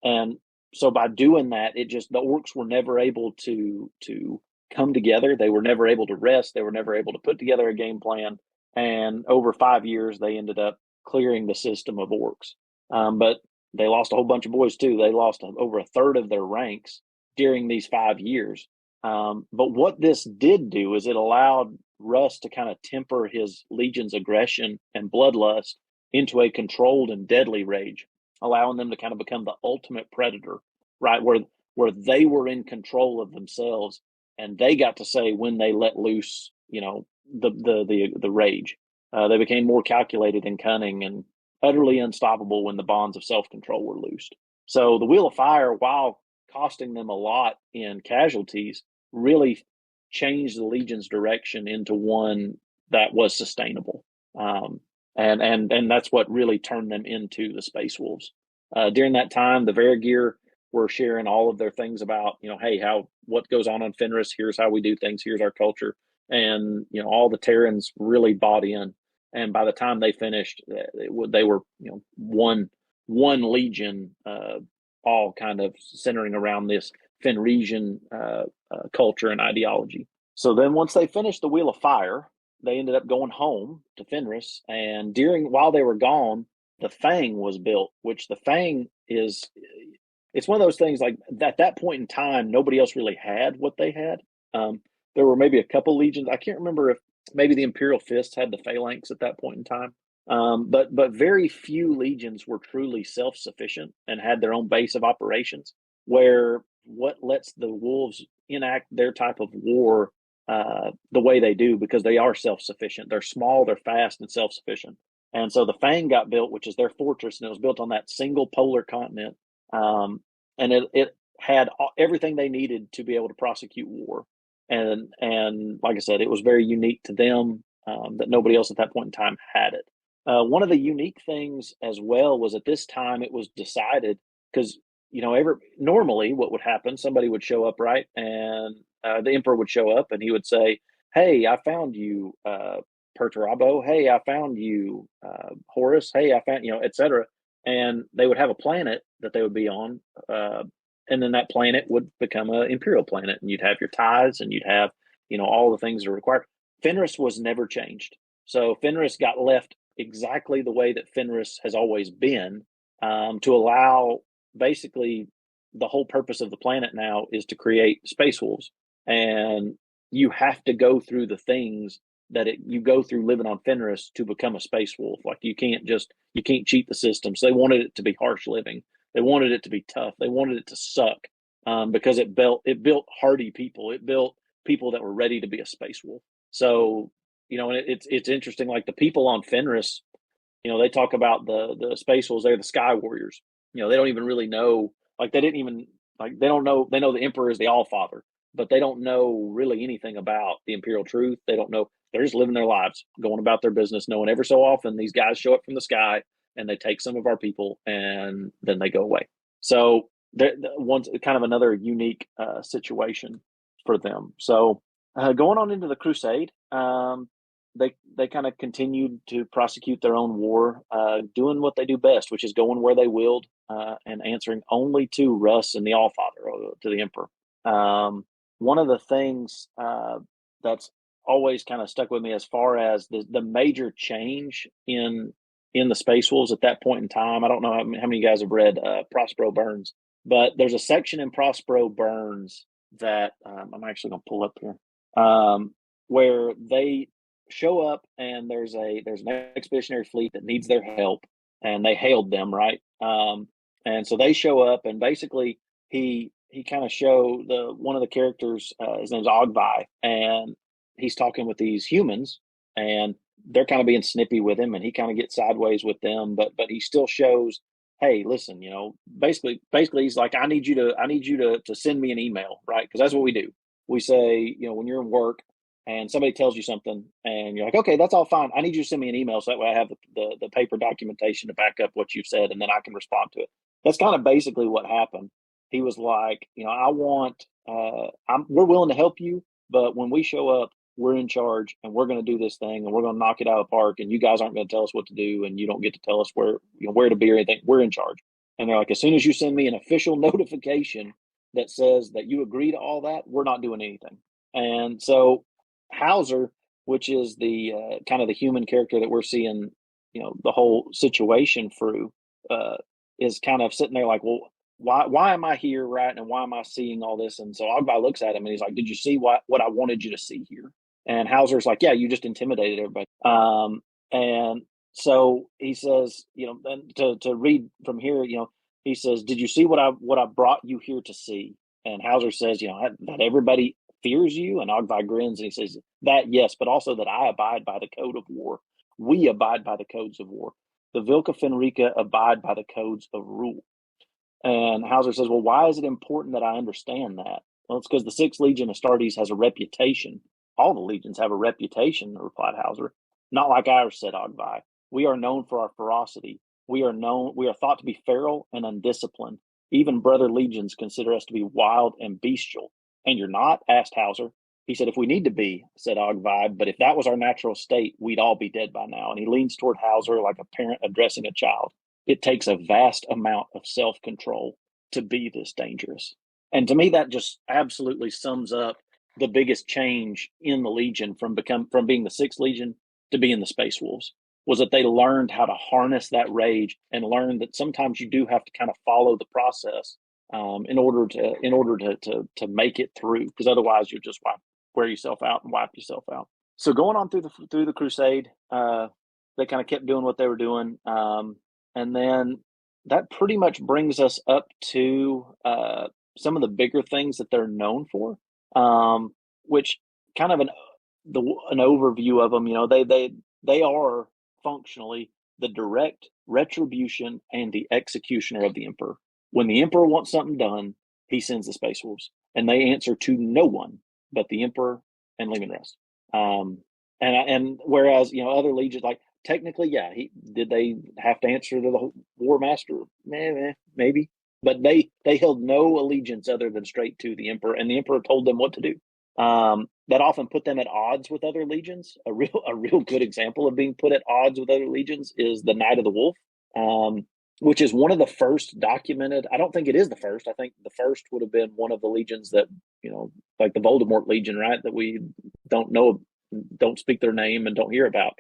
And so by doing that, the orcs were never able to come together. They were never able to rest. They were never able to put together a game plan. And over 5 years, they ended up clearing the system of orcs. But they lost a whole bunch of boys too. They lost over a third of their ranks during these 5 years. But what this did do is it allowed Russ to kind of temper his legion's aggression and bloodlust into a controlled and deadly rage, allowing them to kind of become the ultimate predator, right? Where they were in control of themselves, and they got to say when they let loose, the rage. They became more calculated and cunning and utterly unstoppable when the bonds of self-control were loosed. So the Wheel of Fire, while costing them a lot in casualties, really changed the Legion's direction into one that was sustainable. And that's what really turned them into the Space Wolves. During that time, the Verigir were sharing all of their things about, hey, what goes on Fenris, here's how we do things, here's our culture. And, all the Terrans really bought in. And by the time they finished, they were, one legion, all kind of centering around this Fenrisian culture and ideology. So then once they finished the Wheel of Fire, they ended up going home to Fenris. And while they were gone, the Fang was built, which the Fang it's one of those things like at that point in time, nobody else really had what they had. There were maybe a couple legions. I can't remember if maybe the Imperial Fists had the Phalanx at that point in time. But very few legions were truly self-sufficient and had their own base of operations, where what lets the Wolves enact their type of war the way they do, because they are self-sufficient. They're small, they're fast, and self-sufficient. And so the Fang got built, which is their fortress, and it was built on that single polar continent. And it had everything they needed to be able to prosecute war. And like I said, it was very unique to them, that nobody else at that point in time had it. One of the unique things as well was at this time it was decided, because normally what would happen, somebody would show up, right, and the Emperor would show up and he would say, "Hey, I found you, Perturabo. Hey, I found you, Horus. Hey, I found etc." And they would have a planet that they would be on, and then that planet would become an Imperial planet, and you'd have your tithes, and you'd have all the things that are required. Fenris was never changed. So Fenris got left exactly the way that Fenris has always been, to allow basically the whole purpose of the planet now is to create space wolves. And you have to go through the things that you go through living on Fenris to become a space wolf. Like you can't cheat the system. So they wanted it to be harsh living. They wanted it to be tough. They wanted it to suck, because it built hardy people. It built people that were ready to be a space wolf. So, and it's interesting. Like the people on Fenris, they talk about the space wolves. They're the Sky Warriors. They don't even really know. Like they don't know. They know the Emperor is the All Father, but they don't know really anything about the Imperial truth. They don't know. They're just living their lives, going about their business, knowing every so often these guys show up from the sky and they take some of our people and then they go away. So one's kind of another unique situation for them. So going on into the Crusade, they kind of continued to prosecute their own war, doing what they do best, which is going where they willed, and answering only to Russ and the Allfather, or to the Emperor. One of the things that's always kind of stuck with me as far as the major change in the Space Wolves at that point in time. I don't know how many of you guys have read Prospero Burns, but there's a section in Prospero Burns that I'm actually going to pull up here, where they show up and there's an expeditionary fleet that needs their help, and they hailed them, right? And so they show up, and basically he kind of one of the characters, his name's Ogvi, and he's talking with these humans, and they're kind of being snippy with him, and he kind of gets sideways with them, but he still shows, hey, listen, basically he's like, I need you to send me an email, right? Because that's what we do. We say, when you're in work and somebody tells you something and you're like, okay, that's all fine. I need you to send me an email so that way I have the paper documentation to back up what you've said, and then I can respond to it. That's kind of basically what happened. He was like, we're willing to help you, but when we show up, we're in charge, and we're going to do this thing, and we're going to knock it out of the park, and you guys aren't going to tell us what to do, and you don't get to tell us where to be or anything. We're in charge. And they're like, as soon as you send me an official notification that says that you agree to all that, we're not doing anything. And so Hauser, which is the kind of the human character that we're seeing, the whole situation through, is kind of sitting there like, well, why am I here, right? And why am I seeing all this? And so Ogbai looks at him and he's like, did you see what I wanted you to see here? And Hauser's like, yeah, you just intimidated everybody. And so he says, to read from here, he says, did you see what I brought you here to see? And Hauser says, that everybody fears you. And Ogbai grins and he says, that, yes, but also that I abide by the code of war. We abide by the codes of war. The Vilca Fenrica abide by the codes of rule. And Hauser says, well, why is it important that I understand that? Well, it's because the 6th Legion Astartes has a reputation. All the legions have a reputation, replied Hauser. Not like ours, said Ogbai. We are known for our ferocity. We are thought to be feral and undisciplined. Even brother legions consider us to be wild and bestial. And you're not? Asked Hauser. He said, if we need to be, said Ogbai, but if that was our natural state, we'd all be dead by now. And he leans toward Hauser like a parent addressing a child. It takes a vast amount of self-control to be this dangerous. And to me, that just absolutely sums up the biggest change in the Legion from being the 6th Legion to being the Space Wolves, was that they learned how to harness that rage and learn that sometimes you do have to kind of follow the process in order to make it through, because otherwise you'll just wear yourself out and wipe yourself out. So going on through the Crusade, they kind of kept doing what they were doing. And then that pretty much brings us up to some of the bigger things that they're known for, which kind of an overview of them. They are functionally the direct retribution and the executioner of the Emperor. When the Emperor wants something done, he sends the Space Wolves, and they answer to no one but the Emperor and Leman Russ. And whereas other legions, like, technically, yeah, did they have to answer to the War Master? Maybe. But they held no allegiance other than straight to the Emperor, and the Emperor told them what to do. That often put them at odds with other legions. A real good example of being put at odds with other legions is the Knight of the Wolf, which is one of the first documented. I don't think it is the first. I think the first would have been one of the legions that, like the Voldemort Legion, right, that we don't know don't speak their name and don't hear about.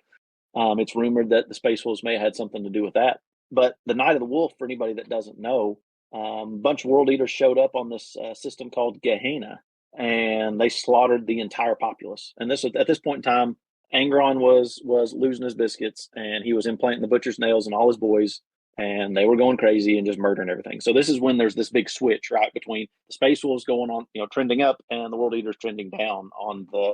It's rumored that the Space Wolves may have had something to do with that. But the Night of the Wolf, for anybody that doesn't know, a bunch of world eaters showed up on this system called Gehenna, and they slaughtered the entire populace. And this was, at this point in time, Angron was losing his biscuits, and he was implanting the butcher's nails in all his boys, and they were going crazy and just murdering everything. So this is when there's this big switch, right, between the Space Wolves going on, trending up, and the world eaters trending down on the,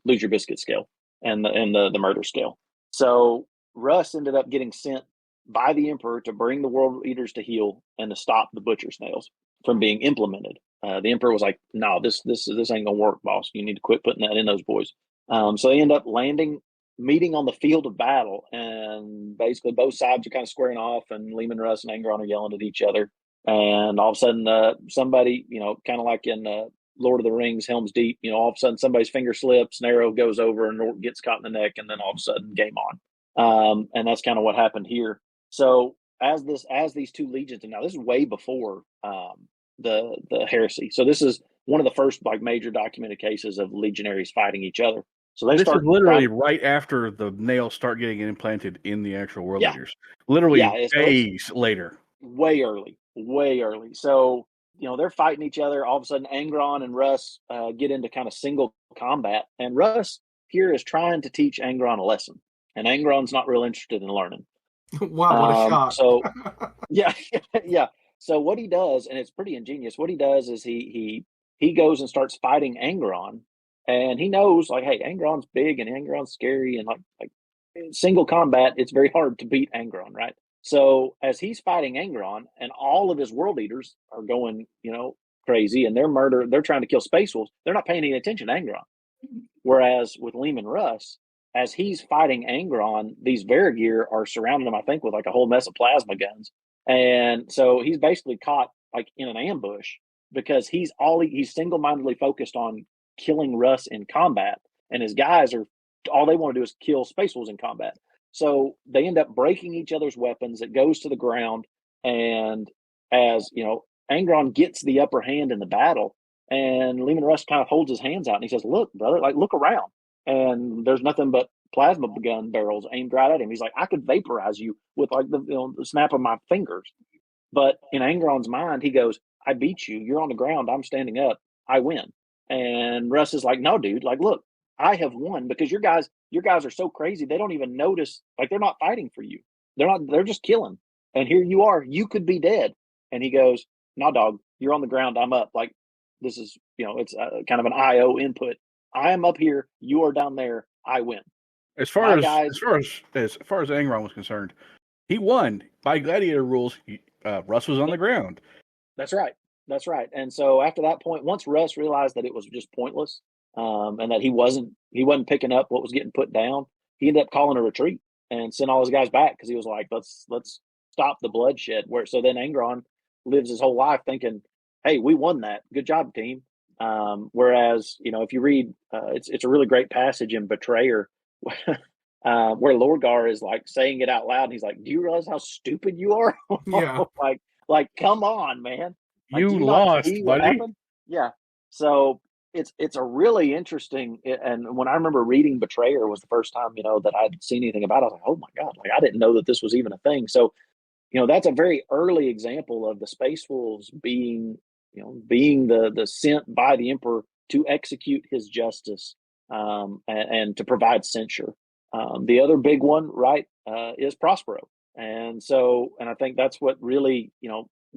lose your biscuit scale and the murder scale. So Russ ended up getting sent by the Emperor to bring the world eaters to heel and to stop the butcher's nails from being implemented. The Emperor was like, "No, this ain't gonna work, boss. You need to quit putting that in those boys." So they end up meeting on the field of battle, and basically both sides are kind of squaring off, and Leman Russ and Angron are yelling at each other. And all of a sudden, somebody, kind of like in Lord of the Rings, Helm's Deep, all of a sudden somebody's finger slips, an arrow goes over, and gets caught in the neck, and then all of a sudden, game on. And that's kind of what happened here. So as these two legions, and now this is way before the heresy. So this is one of the first major documented cases of legionaries fighting each other. So they This is literally right after the nails start getting implanted in the actual world leaders. Literally days later. Way early. So, they're fighting each other. All of a sudden, Angron and Russ get into kind of single combat. And Russ here is trying to teach Angron a lesson. And Angron's not real interested in learning. Wow, what a shock. So, yeah. So what he does, and it's pretty ingenious, what he does is he goes and starts fighting Angron. And he knows, hey, Angron's big and Angron's scary, and like single combat, it's very hard to beat Angron, right? So as he's fighting Angron, and all of his world eaters are going, crazy, and they're trying to kill Space Wolves, they're not paying any attention to Angron. Whereas with Leman Russ, as he's fighting Angron, these Varigir are surrounding him, I think, with a whole mess of plasma guns. And so he's basically caught in an ambush because he's single-mindedly focused on killing Russ in combat, and his guys all they want to do is kill Space Wolves in combat. So they end up breaking each other's weapons. It goes to the ground, and as Angron gets the upper hand in the battle, and Leman Russ kind of holds his hands out and he says, "Look, brother, look around." And there's nothing but plasma gun barrels aimed right at him. He's like, "I could vaporize you with the snap of my fingers." But in Angron's mind, he goes, "I beat you. You're on the ground. I'm standing up. I win." And Russ is like, "No, dude, look, I have won because your guys are so crazy. They don't even notice, they're not fighting for you. They're just killing. And here you are, you could be dead." And he goes, "No, dog, you're on the ground. I'm up. This is, it's kind of an IO input. I am up here. You are down there. I win." As far as Angron was concerned, he won by gladiator rules. Russ was on the ground. That's right. And so after that point, once Russ realized that it was just pointless, and that he wasn't picking up what was getting put down, he ended up calling a retreat and sent all his guys back because he was like, let's stop the bloodshed. So then Angron lives his whole life thinking, "Hey, we won that. Good job, team." Whereas, if you read, it's a really great passage in Betrayer where Lorgar is saying it out loud, and he's like, "Do you realize how stupid you are?" Yeah. Come on, man. You lost, buddy. Yeah. So it's a really interesting, and when I remember reading Betrayer was the first time, that I'd seen anything about it, I was like, "Oh my God, I didn't know that this was even a thing." So, that's a very early example of the Space Wolves being the sent by the Emperor to execute his justice, and to provide censure. The other big one, right, is Prospero. And I think that's what really,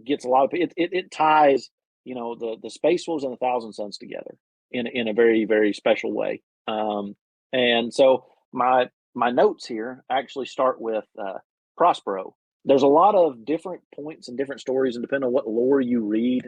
gets a lot of it ties, the Space Wolves and the Thousand Sons together in a very, very special way. And so my notes here actually start with Prospero. There's a lot of different points and different stories, and depending on what lore you read,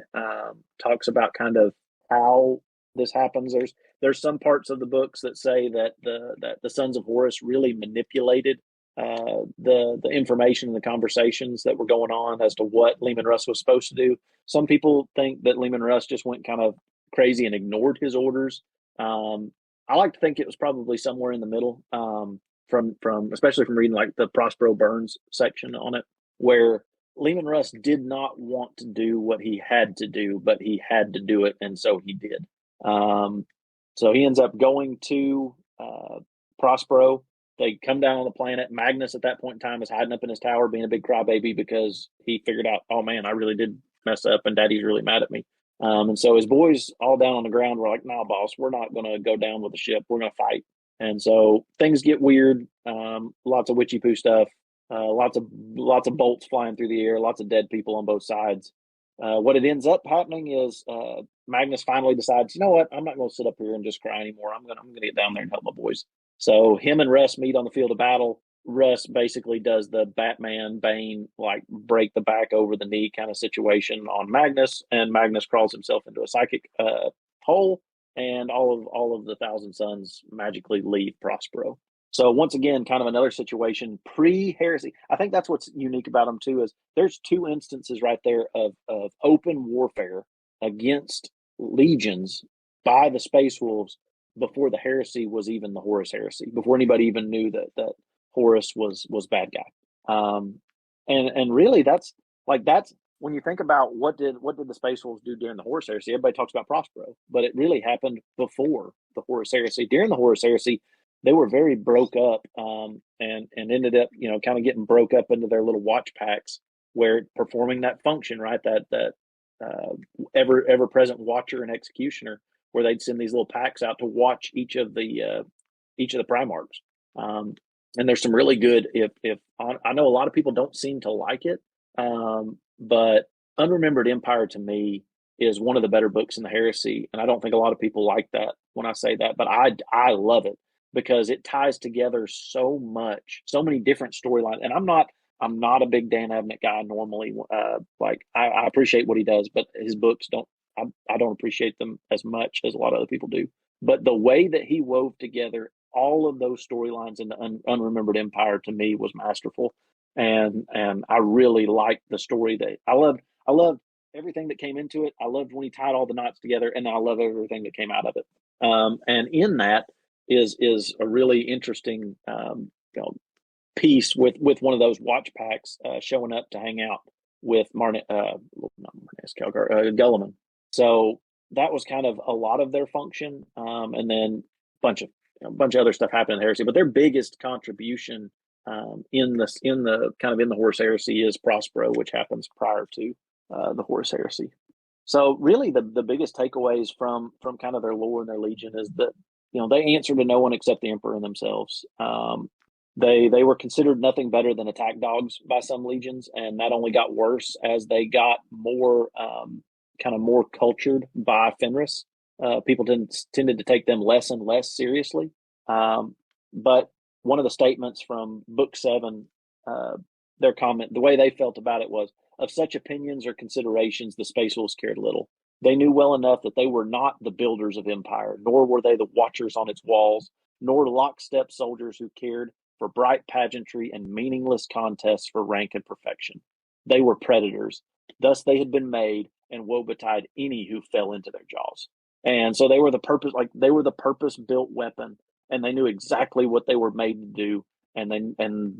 talks about kind of how this happens. There's some parts of the books that say that the Sons of Horus really manipulated the information and the conversations that were going on as to what Leman Russ was supposed to do. Some people think that Leman Russ just went kind of crazy and ignored his orders. I like to think it was probably somewhere in the middle, from especially from reading the Prospero Burns section on it, where Leman Russ did not want to do what he had to do, but he had to do it, and so he did. So he ends up going to Prospero. They come down on the planet. Magnus at that point in time is hiding up in his tower being a big crybaby because he figured out, oh man, I really did mess up and Daddy's really mad at me. And so his boys all down on the ground were like, nah, boss, we're not going to go down with the ship. We're going to fight. And so things get weird. Lots of witchy poo stuff. Lots of bolts flying through the air. Lots of dead people on both sides. What it ends up happening is Magnus finally decides, you know what? I'm not going to sit up here and just cry anymore. I'm going to get down there and help my boys. So him and Russ meet on the field of battle. Russ basically does the Batman Bane, like break the back over the knee kind of situation on Magnus, and Magnus crawls himself into a psychic hole, and all of the Thousand Sons magically leave Prospero. So once again, kind of another situation pre-heresy. I think that's what's unique about them too, is there's two instances right there of open warfare against legions by the Space Wolves before the heresy was even the Horus heresy, before anybody even knew that Horus was bad guy. And really that's when you think about what did the Space Wolves do during the Horus heresy. Everybody talks about Prospero, but it really happened before the Horus heresy. During the Horus heresy, they were very broke up, and ended up, kind of getting broke up into their little watch packs, where performing that function, right? That ever present watcher and executioner, where they'd send these little packs out to watch each of the Primarchs. And there's some really good. If I know a lot of people don't seem to like it, but Unremembered Empire to me is one of the better books in the Heresy, and I don't think a lot of people like that when I say that, but I love it because it ties together so many different storylines. And I'm not a big Dan Abnett guy normally. I appreciate what he does, but his books I don't appreciate them as much as a lot of other people do. But the way that he wove together all of those storylines in the Unremembered Empire to me was masterful, and I really liked the story. That I loved everything that came into it. I loved when he tied all the knots together, and I love everything that came out of it. And in that is a really interesting piece with one of those watch packs showing up to hang out with Gulliman. So that was kind of a lot of their function, and then a bunch of other stuff happened in the Heresy. But their biggest contribution in the Horus Heresy is Prospero, which happens prior to the Horus Heresy. So really, the biggest takeaways from kind of their lore and their legion is that they answer to no one except the Emperor and themselves. They were considered nothing better than attack dogs by some legions, and that only got worse as they got more more cultured by Fenris. People tended to take them less and less seriously. But one of the statements from Book 7, their comment, the way they felt about it was, of such opinions or considerations, the Space Wolves cared little. They knew well enough that they were not the builders of empire, nor were they the watchers on its walls, nor lockstep soldiers who cared for bright pageantry and meaningless contests for rank and perfection. They were predators. Thus they had been made, and woe betide any who fell into their jaws. And so they were the purpose-built weapon, and they knew exactly what they were made to do, and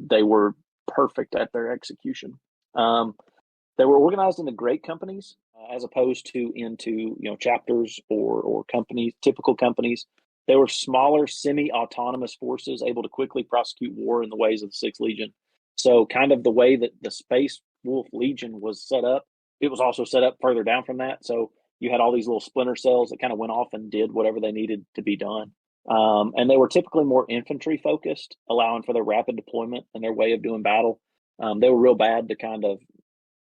they were perfect at their execution. They were organized into great companies, as opposed to into chapters or companies, typical companies. They were smaller, semi-autonomous forces able to quickly prosecute war in the ways of the Sixth Legion. So kind of the way that the Space Wolf Legion was set up, it was also set up further down from that. So you had all these little splinter cells that kind of went off and did whatever they needed to be done. And they were typically more infantry focused, allowing for their rapid deployment and their way of doing battle. They were real bad to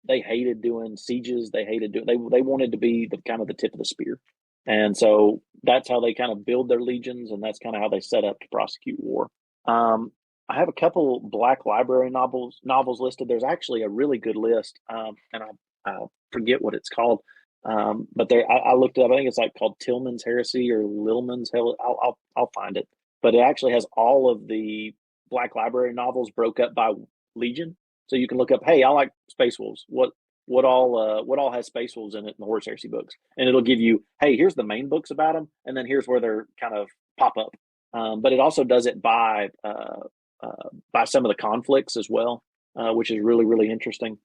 they hated doing sieges. They wanted to be the tip of the spear. And so that's how they kind of build their legions, and that's kind of how they set up to prosecute war. I have a couple Black Library novels listed. There's actually a really good list, and I forget what it's called. But I looked it up. I think it's called Tillman's Heresy or Lilman's Hell. I'll find it. But it actually has all of the Black Library novels broke up by legion, so you can look up. Hey, I like Space Wolves. What all has Space Wolves in it in the Horus Heresy books, and it'll give you, hey, here's the main books about them, and then here's where they're kind of pop up. But it also does it by some of the conflicts as well, which is really, really interesting.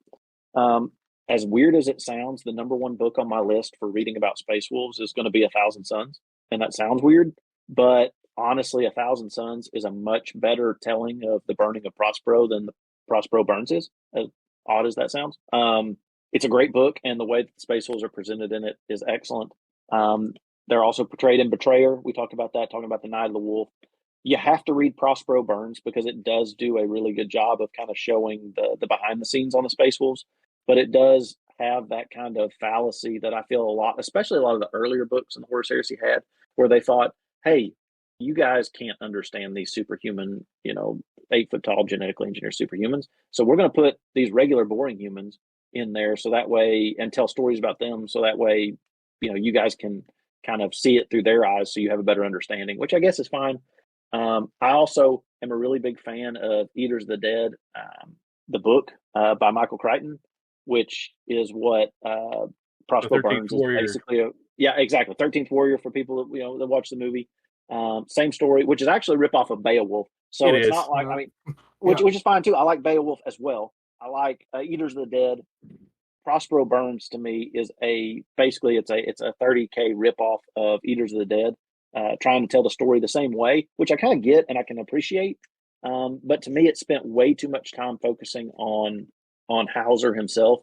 As weird as it sounds, the number one book on my list for reading about Space Wolves is going to be 1,000 Suns. And that sounds weird, but honestly, A Thousand Suns is a much better telling of the burning of Prospero than the Prospero Burns is, as odd as that sounds. It's a great book, and the way that the Space Wolves are presented in it is excellent. They're also portrayed in Betrayer. We talked about that, talking about the Night of the Wolf. You have to read Prospero Burns because it does do a really good job of kind of showing the behind the scenes on the Space Wolves, but it does have that kind of fallacy that I feel a lot, especially a lot of the earlier books in the Horus Heresy had, where they thought, hey, you guys can't understand these superhuman, 8 foot tall genetically engineered superhumans. So we're going to put these regular boring humans in there so that way, and tell stories about them so that way, you guys can kind of see it through their eyes so you have a better understanding, which I guess is fine. I also am a really big fan of Eaters of the Dead, the book by Michael Crichton, which is what Prospero Burns is basically. Yeah, exactly. 13th Warrior for people that, that watch the movie. Same story, which is actually a ripoff of Beowulf. So it's not like, which is fine too. I like Beowulf as well. I like Eaters of the Dead. Prospero Burns to me is basically it's a 30K ripoff of Eaters of the Dead, trying to tell the story the same way, which I kind of get and I can appreciate. But to me, it spent way too much time focusing on Hauser himself,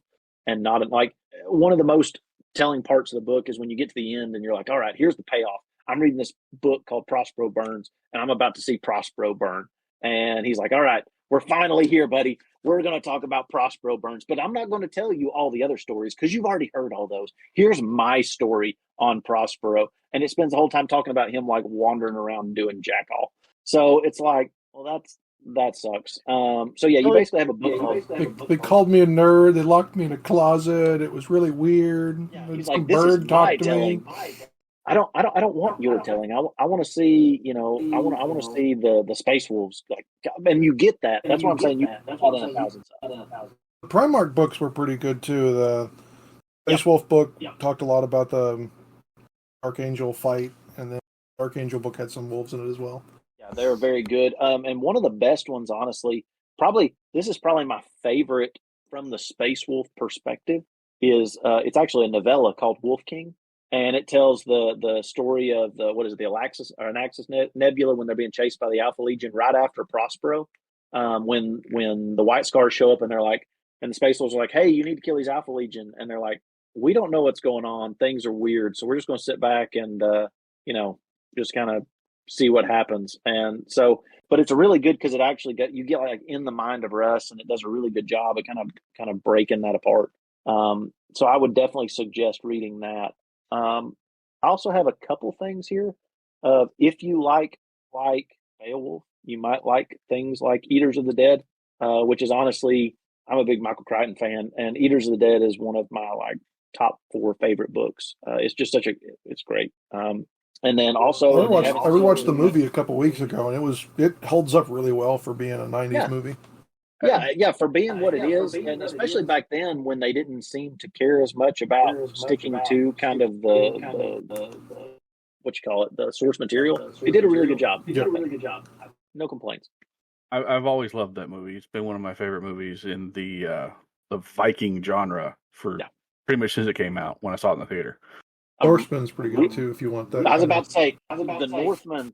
and not like one of the most telling parts of the book is when you get to the end and you're like, all right, here's the payoff. I'm reading this book called Prospero Burns, and I'm about to see Prospero burn. And he's like, all right, we're finally here, buddy. We're going to talk about Prospero Burns, but I'm not going to tell you all the other stories because you've already heard all those. Here's my story on Prospero. And it spends the whole time talking about him like wandering around and doing jack all. So it's like, well, that sucks. So yeah, you basically have a book. They called me a nerd. They locked me in a closet. It was really weird. Yeah, he's like, this is my telling. I don't want your telling. I want to see, I want to see the Space Wolves. Like, and you get that. That's what I'm saying. That's what in 1,000 Suns. The Primarch books were pretty good too. The Space Wolf book talked a lot about the Archangel fight, and then the Archangel book had some wolves in it as well. Yeah, they were very good. And one of the best ones, honestly, this is probably my favorite from the Space Wolf perspective. Is it's actually a novella called Wolf King. And it tells the story of the Anaxis Nebula when they're being chased by the Alpha Legion right after Prospero, when the White Scars show up and they're like, and the Space Wolves are like, hey, you need to kill these Alpha Legion, and they're like, we don't know what's going on, things are weird, so we're just going to sit back and just kind of see what happens. And so, but it's a really good because it actually you get like in the mind of Russ, and it does a really good job of kind of breaking that apart. So I would definitely suggest reading that. I also have a couple things here. If you like Beowulf, you might like things like Eaters of the Dead, which is honestly, I'm a big Michael Crichton fan, and Eaters of the Dead is one of my top 4 favorite books. It's just it's great. And then also, I rewatched the movie a couple weeks ago, and it holds up really well for being a 90s movie. Yeah, for being what it is, and especially back then when they didn't seem to care as much about sticking to kind of the the source material. They did a really good job. No complaints. I've always loved that movie. It's been one of my favorite movies in the Viking genre for pretty much since it came out when I saw it in the theater. Norseman's pretty good too if you want that. I was about to say the Northman.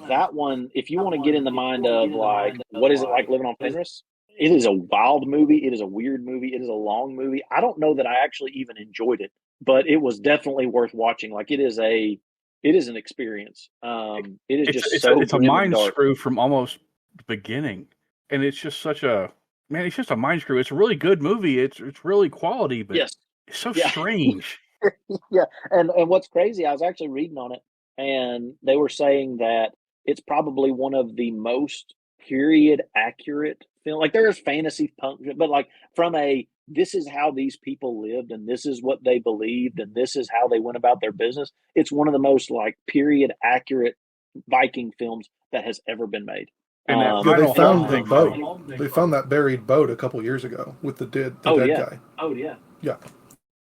That one, if you want to get in the mind of like what is it like living on Fenris. It is a wild movie. It is a weird movie. It is a long movie. I don't know that I actually even enjoyed it, but it was definitely worth watching. Like it is an experience. It's a mind screw from almost the beginning, and it's just it's just a mind screw. It's a really good movie. It's really quality, but it's so strange. Yeah, and what's crazy, I was actually reading on it, and they were saying that it's probably one of the most period accurate film. Like there is fantasy punk, but like from this is how these people lived, and this is what they believed, and this is how they went about their business. It's one of the most like period accurate Viking films that has ever been made. And they found the boat. They found that buried boat a couple years ago with the dead guy. Oh yeah. Yeah.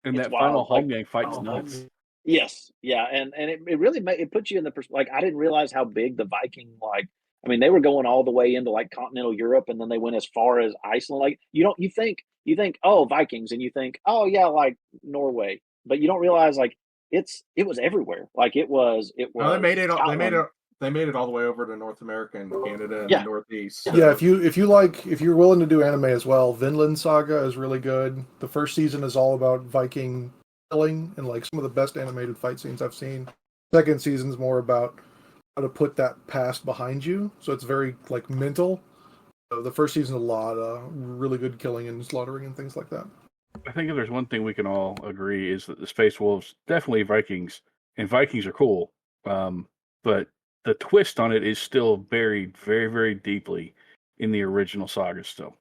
And that final Holmgang fight's nuts. Yes, yeah, and it really it puts you in the like I didn't realize how big the Viking they were going all the way into like continental Europe, and then they went as far as Iceland. Like you think oh Vikings, and you think oh yeah like Norway, but you don't realize like it was everywhere. Like it was. Well, they made it They made it all the way over to North America and Canada and Yeah. the Northeast. Yeah. So. Yeah, if you're willing to do anime as well, Vinland Saga is really good. The first season is all about Viking killing and like some of the best animated fight scenes I've seen. Second season's more about how to put that past behind you, so it's very like mental. The first season a lot really good killing and slaughtering and things like that. I think if there's one thing we can all agree is that the Space Wolves definitely Vikings, and Vikings are cool. But the twist on it is still buried very, very deeply in the original saga still.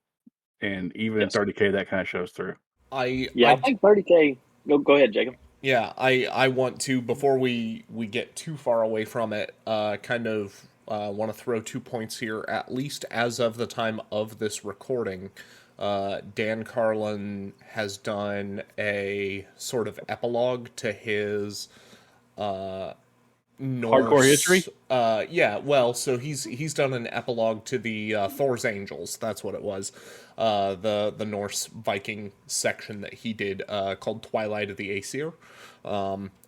And even Yes. in 30K, that kind of shows through. I think 30K. No, go ahead, Jacob. Yeah, I want to, before we get too far away from it, kind of want to throw 2 points here, at least as of the time of this recording. Dan Carlin has done a sort of epilogue to his Norse Hardcore history? Yeah, well, so he's done an epilogue to the Thor's Angels. That's what it was. The Norse Viking section that he did, called Twilight of the Aesir.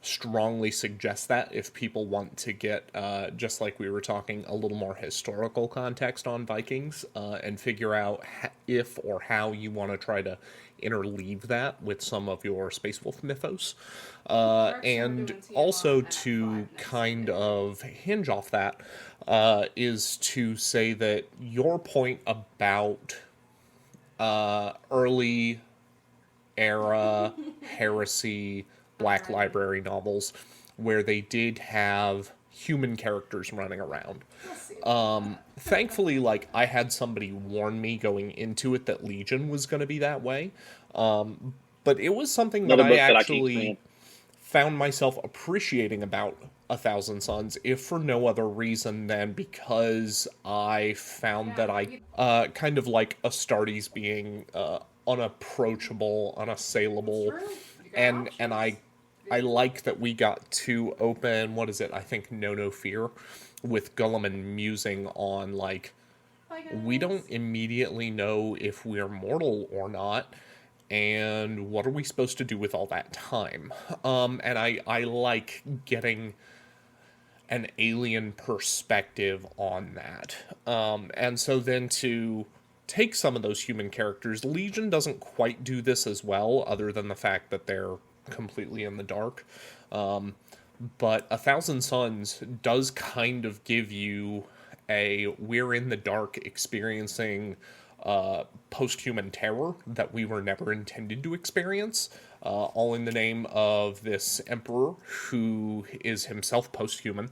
Strongly suggest that if people want to get, just like we were talking, a little more historical context on Vikings, and figure out if or how you want to try to interleave that with some of your Space Wolf mythos. And also to kind of hinge off that, is to say that your point about early era heresy Black Library novels where they did have human characters running around. Thankfully, like, I had somebody warn me going into it that Legion was going to be that way. But it was something that I actually found myself appreciating about A Thousand Suns, if for no other reason than because I found that I kind of like Astartes being unapproachable, unassailable, and I like that we got to open, what is it, I think No Fear, with Gulliman musing on, like, we don't immediately know if we're mortal or not, and what are we supposed to do with all that time? And I like getting an alien perspective on that. And so then to take some of those human characters, Legion doesn't quite do this as well, other than the fact that they're completely in the dark. But A Thousand Suns does kind of give you a we're in the dark experiencing post-human terror that we were never intended to experience, all in the name of this emperor who is himself post-human,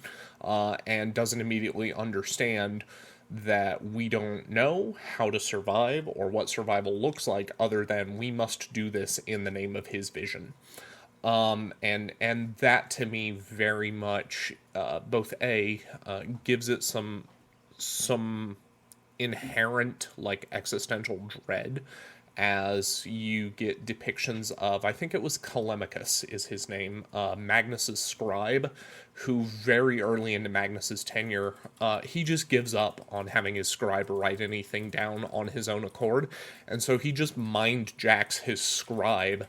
and doesn't immediately understand that we don't know how to survive or what survival looks like other than we must do this in the name of his vision. And that to me very much both gives it some inherent like existential dread as you get depictions of, I think it was Telemachus is his name, Magnus's scribe, who very early into Magnus's tenure, he just gives up on having his scribe write anything down on his own accord, and so he just mind jacks his scribe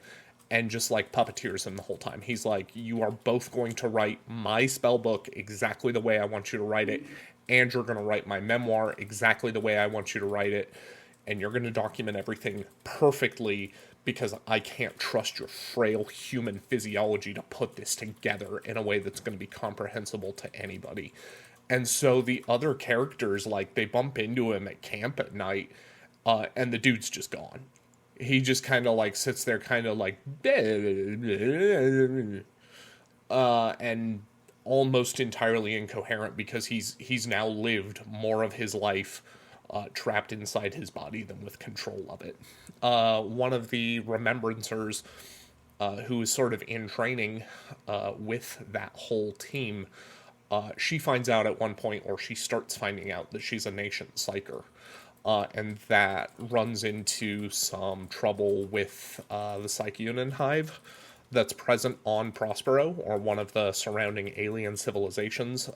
and just like puppeteers him the whole time. He's like, you are both going to write my spell book exactly the way I want you to write it, and you're going to write my memoir exactly the way I want you to write it, and you're going to document everything perfectly because I can't trust your frail human physiology to put this together in a way that's going to be comprehensible to anybody. And so the other characters, like, they bump into him at camp at night, and the dude's just gone. He just kind of like sits there kind of like and almost entirely incoherent because he's now lived more of his life trapped inside his body than with control of it. One of the remembrancers who is sort of in training with that whole team, she finds out at one point, or she starts finding out, that she's a nation psyker. And that runs into some trouble with the Psyche-Unan hive that's present on Prospero, or one of the surrounding alien civilizations.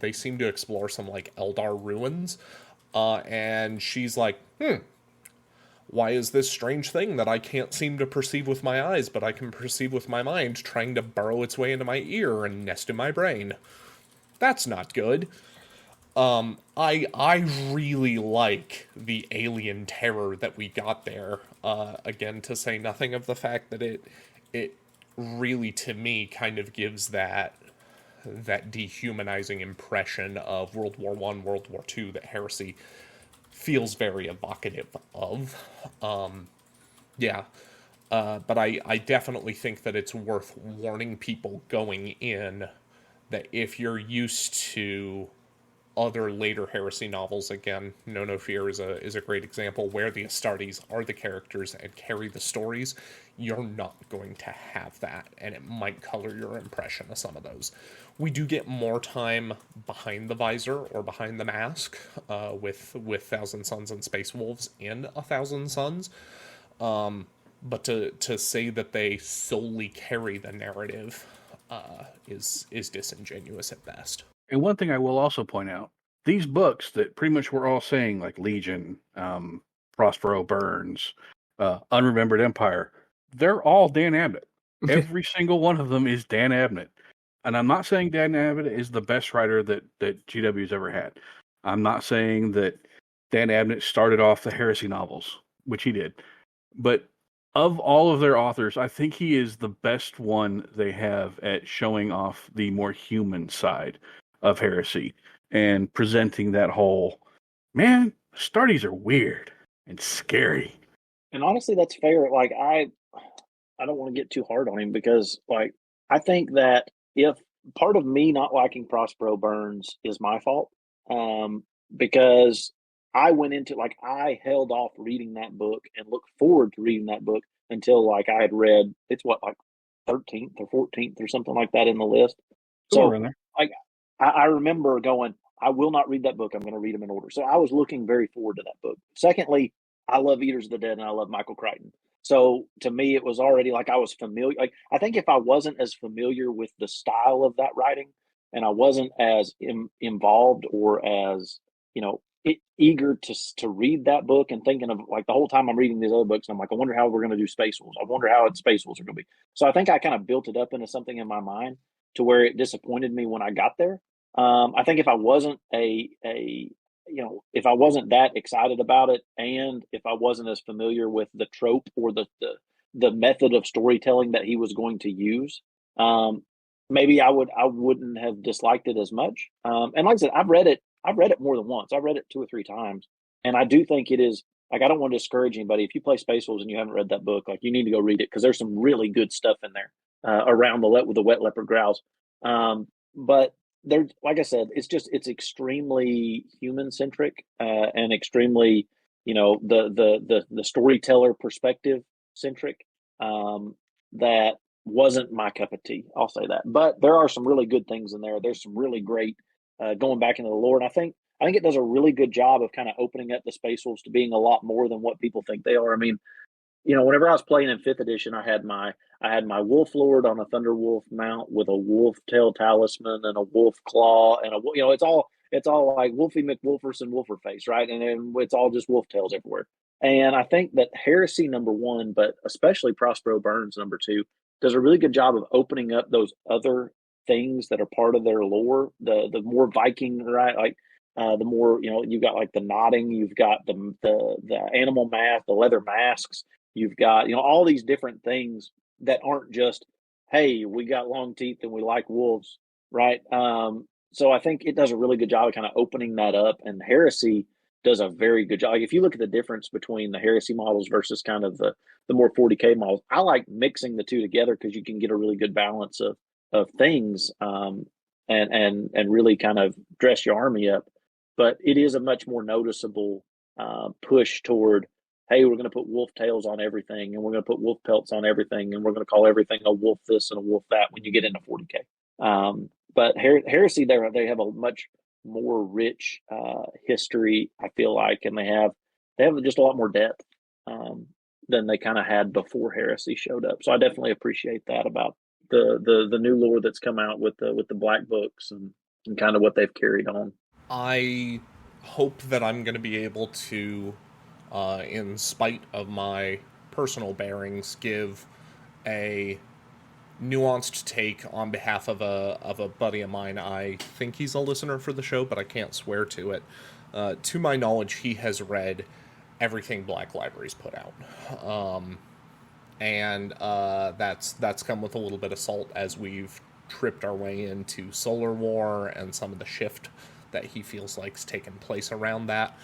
They seem to explore some, like, Eldar ruins. And she's like, why is this strange thing that I can't seem to perceive with my eyes, but I can perceive with my mind, trying to burrow its way into my ear and nest in my brain? That's not good. I really like the alien terror that we got there. Again, to say nothing of the fact that it really, to me, kind of gives that dehumanizing impression of World War One, World War Two that Heresy feels very evocative of. Yeah. But I definitely think that it's worth warning people going in that if you're used to other later Heresy novels, again, No Fear is a great example, where the Astartes are the characters and carry the stories, you're not going to have that, and it might color your impression of some of those. We do get more time behind the visor or behind the mask with Thousand Sons and Space Wolves in A Thousand Sons, but to say that they solely carry the narrative is disingenuous at best. And one thing I will also point out, these books that pretty much we're all saying, like Legion, Prospero Burns, Unremembered Empire, they're all Dan Abnett. Every single one of them is Dan Abnett. And I'm not saying Dan Abnett is the best writer that GW's ever had. I'm not saying that Dan Abnett started off the Heresy novels, which he did. But of all of their authors, I think he is the best one they have at showing off the more human side of Heresy and presenting that whole, man, Astartes are weird and scary. And honestly, that's fair. Like, I don't want to get too hard on him because, like, I think that if part of me not liking Prospero Burns is my fault, because I went into, like, I held off reading that book and looked forward to reading that book until, like, I had read, it's what, like 13th or 14th or something like that in the list. So, like, I remember going, I will not read that book. I'm going to read them in order. So I was looking very forward to that book. Secondly, I love Eaters of the Dead and I love Michael Crichton. So to me, it was already like I was familiar. Like, I think if I wasn't as familiar with the style of that writing and I wasn't as involved or as, eager to read that book and thinking of, like, the whole time I'm reading these other books, I'm like, I wonder how we're going to do Space Wolves. I wonder how Space Wolves are going to be. So I think I kind of built it up into something in my mind to where it disappointed me when I got there. I think if I wasn't if I wasn't that excited about it, and if I wasn't as familiar with the trope or the method of storytelling that he was going to use, maybe I wouldn't have disliked it as much. And like I said, I've read it more than once. I've read it 2 or 3 times, and I do think it is, like, I don't want to discourage anybody. If you play Space Wolves and you haven't read that book, like, you need to go read it because there's some really good stuff in there around the Wet Leopard Growls. But there, like I said, it's extremely human centric and extremely, the storyteller perspective centric. That wasn't my cup of tea. I'll say that. But there are some really good things in there. There's some really great going back into the lore, and I think it does a really good job of kind of opening up the Space Wolves to being a lot more than what people think they are. I mean, whenever I was playing in 5th edition, I had my Wolf Lord on a Thunder Wolf mount with a wolf tail talisman and a wolf claw and it's all like Wolfie McWolfers and Wolferface, right? And then it's all just wolf tails everywhere. And I think that Heresy #1, but especially Prospero Burns #2, does a really good job of opening up those other things that are part of their lore. The more Viking, right? Like the more, you've got like the knotting, you've got the animal mask, the leather masks. You've got, all these different things that aren't just, hey, we got long teeth and we like wolves, right? So I think it does a really good job of kind of opening that up, and Heresy does a very good job. Like, if you look at the difference between the Heresy models versus kind of the more 40K models, I like mixing the two together because you can get a really good balance of things and really kind of dress your army up. But it is a much more noticeable push toward, hey, we're going to put wolf tails on everything, and we're going to put wolf pelts on everything, and we're going to call everything a wolf this and a wolf that when you get into 40K. But Heresy, they have a much more rich history, I feel like, and they have just a lot more depth than they kind of had before Heresy showed up. So I definitely appreciate that about the new lore that's come out with the Black Books and kind of what they've carried on. I hope that I'm going to be able to, in spite of my personal bearings, give a nuanced take on behalf of a buddy of mine. I think he's a listener for the show, but I can't swear to it. To my knowledge, he has read everything Black Library's put out, and that's come with a little bit of salt as we've tripped our way into Solar War and some of the shift that he feels like's taken place around that.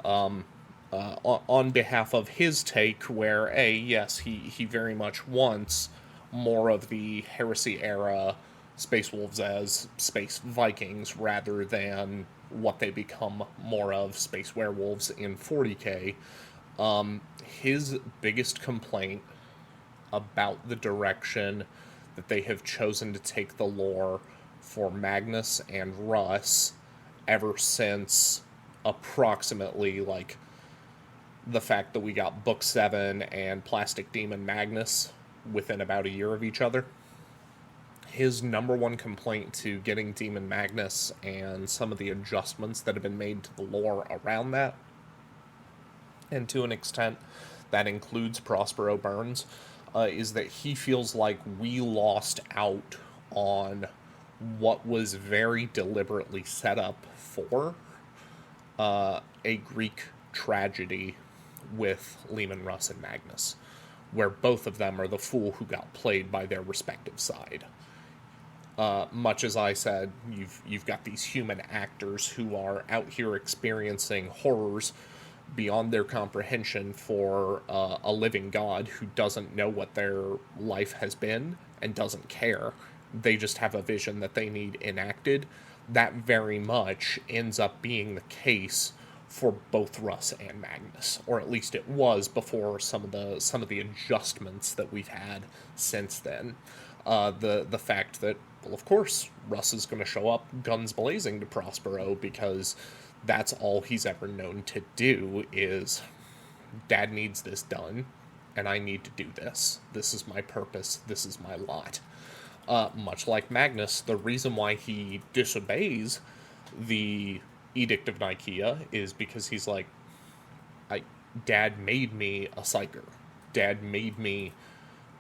On behalf of his take, where yes, he very much wants more of the Heresy era Space Wolves as Space Vikings rather than what they become more of, Space Werewolves in 40k. His biggest complaint about the direction that they have chosen to take the lore for Magnus and Russ ever since approximately like the fact that we got Book 7 and Plastic Demon Magnus within about a year of each other. His number one complaint to getting Demon Magnus and some of the adjustments that have been made to the lore around that, and to an extent that includes Prospero Burns, is that he feels like we lost out on what was very deliberately set up for a Greek tragedy with Leman Russ and Magnus, where both of them are the fool who got played by their respective side. Much as I said, you've got these human actors who are out here experiencing horrors beyond their comprehension for a living God who doesn't know what their life has been and doesn't care. They just have a vision that they need enacted. That very much ends up being the case for both Russ and Magnus, or at least it was before some of the adjustments that we've had since then. The fact that, well, of course, Russ is going to show up guns blazing to Prospero because that's all he's ever known to do is, Dad needs this done, and I need to do this. This is my purpose. This is my lot. Much like Magnus, the reason why he disobeys the Edict of Nicaea is because he's like, Dad made me a psyker. Dad made me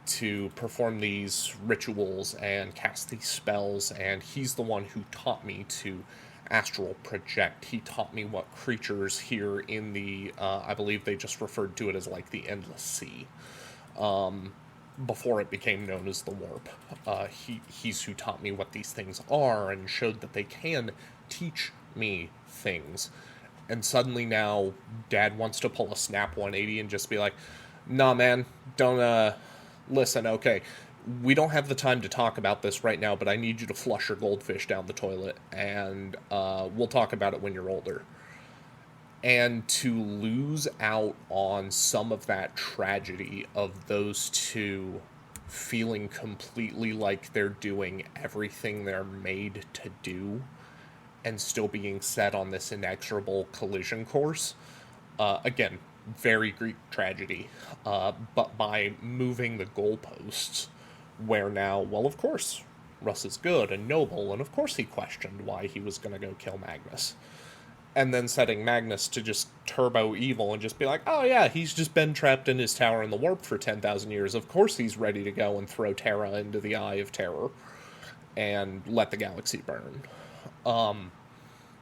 to perform these rituals and cast these spells, and he's the one who taught me to astral project. He taught me what creatures here in the, I believe they just referred to it as like the Endless Sea, before it became known as the Warp. He's who taught me what these things are and showed that they can teach me things. And suddenly now Dad wants to pull a snap 180 and just be like, nah man, don't listen, okay, we don't have the time to talk about this right now, but I need you to flush your goldfish down the toilet, and we'll talk about it when you're older. And to lose out on some of that tragedy of those two feeling completely like they're doing everything they're made to do and still being set on this inexorable collision course, again, very Greek tragedy, but by moving the goalposts, where now, well, of course, Russ is good and noble, and of course he questioned why he was going to go kill Magnus. And then setting Magnus to just turbo evil and just be like, oh yeah, he's just been trapped in his tower in the warp for 10,000 years. Of course he's ready to go and throw Terra into the Eye of Terror and let the galaxy burn.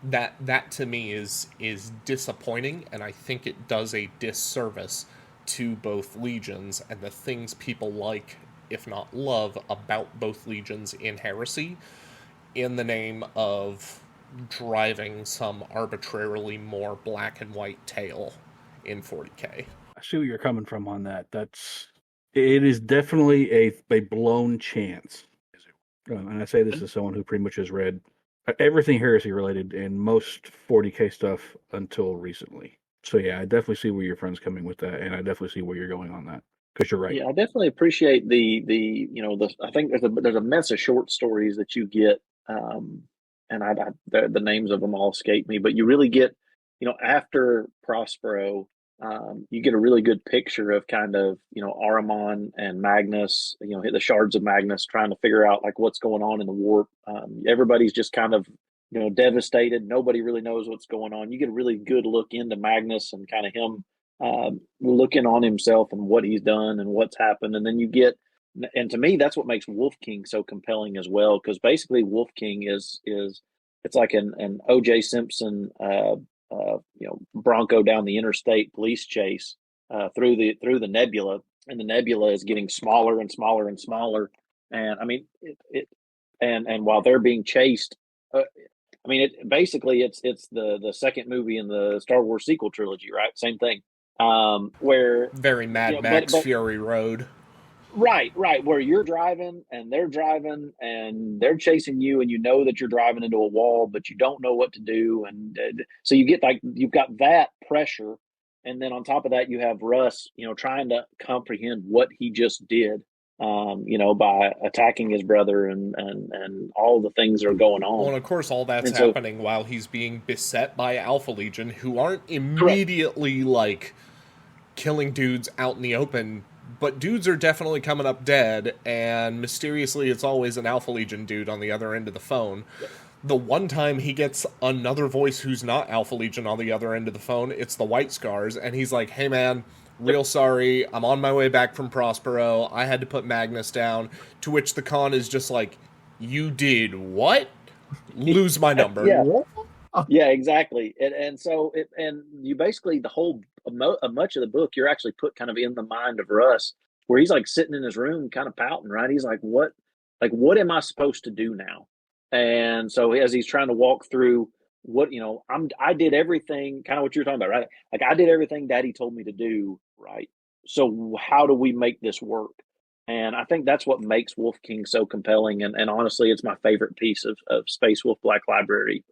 That to me is disappointing, and I think it does a disservice to both legions and the things people like, if not love, about both legions in Heresy, in the name of driving some arbitrarily more black and white tale in 40k. I see where you're coming from on that. It is definitely a blown chance. And I say this as someone who pretty much has read everything Heresy related and most 40k stuff until recently. So yeah, I definitely see where your friend's coming with that, and I definitely see where you're going on that, because you're right. Yeah, I definitely appreciate the I think there's a mess of short stories that you get, and the names of them all escape me, but you really get, after Prospero, you get a really good picture of kind of, Ahriman and Magnus, hit the shards of Magnus, trying to figure out like what's going on in the warp. Everybody's just kind of, devastated. Nobody really knows what's going on. You get a really good look into Magnus and kind of him looking on himself and what he's done and what's happened. And then you get And to me, that's what makes Wolf King so compelling as well, because basically Wolf King is it's like an O.J. Simpson, Bronco down the interstate police chase through the nebula, and the nebula is getting smaller and smaller and smaller. And I mean, and while they're being chased, it's the second movie in the Star Wars sequel trilogy, right? Same thing. Where very Mad Max Fury Road. Right, where you're driving and they're chasing you, and you know that you're driving into a wall, but you don't know what to do, and so you've got that pressure, and then on top of that, you have Russ, trying to comprehend what he just did, by attacking his brother and all the things that are going on. Well, and of course, all that's happening while he's being beset by Alpha Legion, who aren't immediately like killing dudes out in the open. But dudes are definitely coming up dead, and mysteriously it's always an Alpha Legion dude on the other end of the phone. Yep. The one time he gets another voice who's not Alpha Legion on the other end of the phone, it's the White Scars, and he's like, hey man, real sorry, I'm on my way back from Prospero, I had to put Magnus down, to which the Khan is just like, you did what? Lose my number. Yeah, exactly. And so you basically, the whole much of the book, you're actually put kind of in the mind of Russ, where he's like sitting in his room kind of pouting, right? He's like, what am I supposed to do now? And so as he's trying to walk through I did everything, kind of what you're talking about, right? Like, I did everything Daddy told me to do, right? So how do we make this work? And I think that's what makes Wolf King so compelling. And honestly, it's my favorite piece of Space Wolf Black Library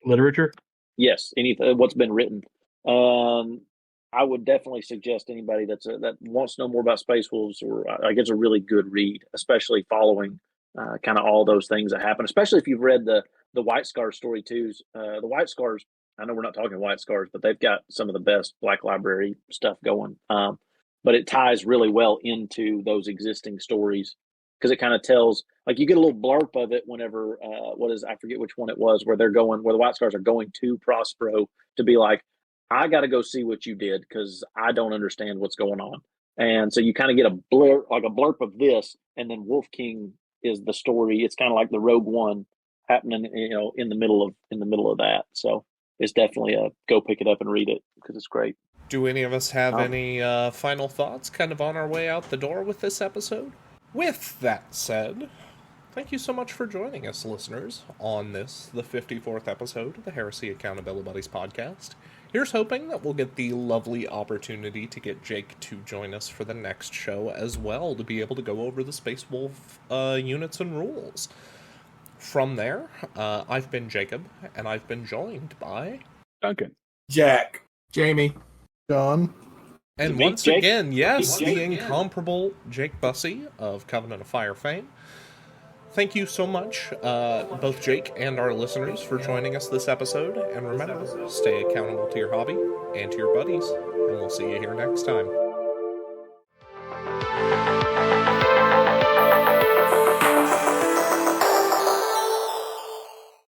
literature. Yes, what's been written. I would definitely suggest anybody that wants to know more about Space Wolves, or it's a really good read, especially following kind of all those things that happen. Especially if you've read the White Scars story too. The White Scars. I know we're not talking White Scars, but they've got some of the best Black Library stuff going. But it ties really well into those existing stories, because it kind of tells, like, you get a little blurb of it whenever I forget which one it was, where the White Scars are going to Prospero to be like, I got to go see what you did, because I don't understand what's going on. And so you kind of get a blurb of this, and then Wolf King is the story. It's kind of like the Rogue One happening, in the middle of that. So it's definitely go pick it up and read it, because it's great. Do any of us have any final thoughts kind of on our way out the door with this episode? With that said, thank you so much for joining us, listeners, on the 54th episode of the Heresy Accountability Buddies podcast. Here's hoping that we'll get the lovely opportunity to get Jake to join us for the next show as well, to be able to go over the Space Wolf units and rules. From there, I've been Jacob, and I've been joined by... Duncan. Jack. Jamie. John. And once again, yes, the incomparable Jake Bussey of Covenant of Fire fame. Thank you so much, both Jake and our listeners, for joining us this episode. And remember, stay accountable to your hobby and to your buddies, and we'll see you here next time.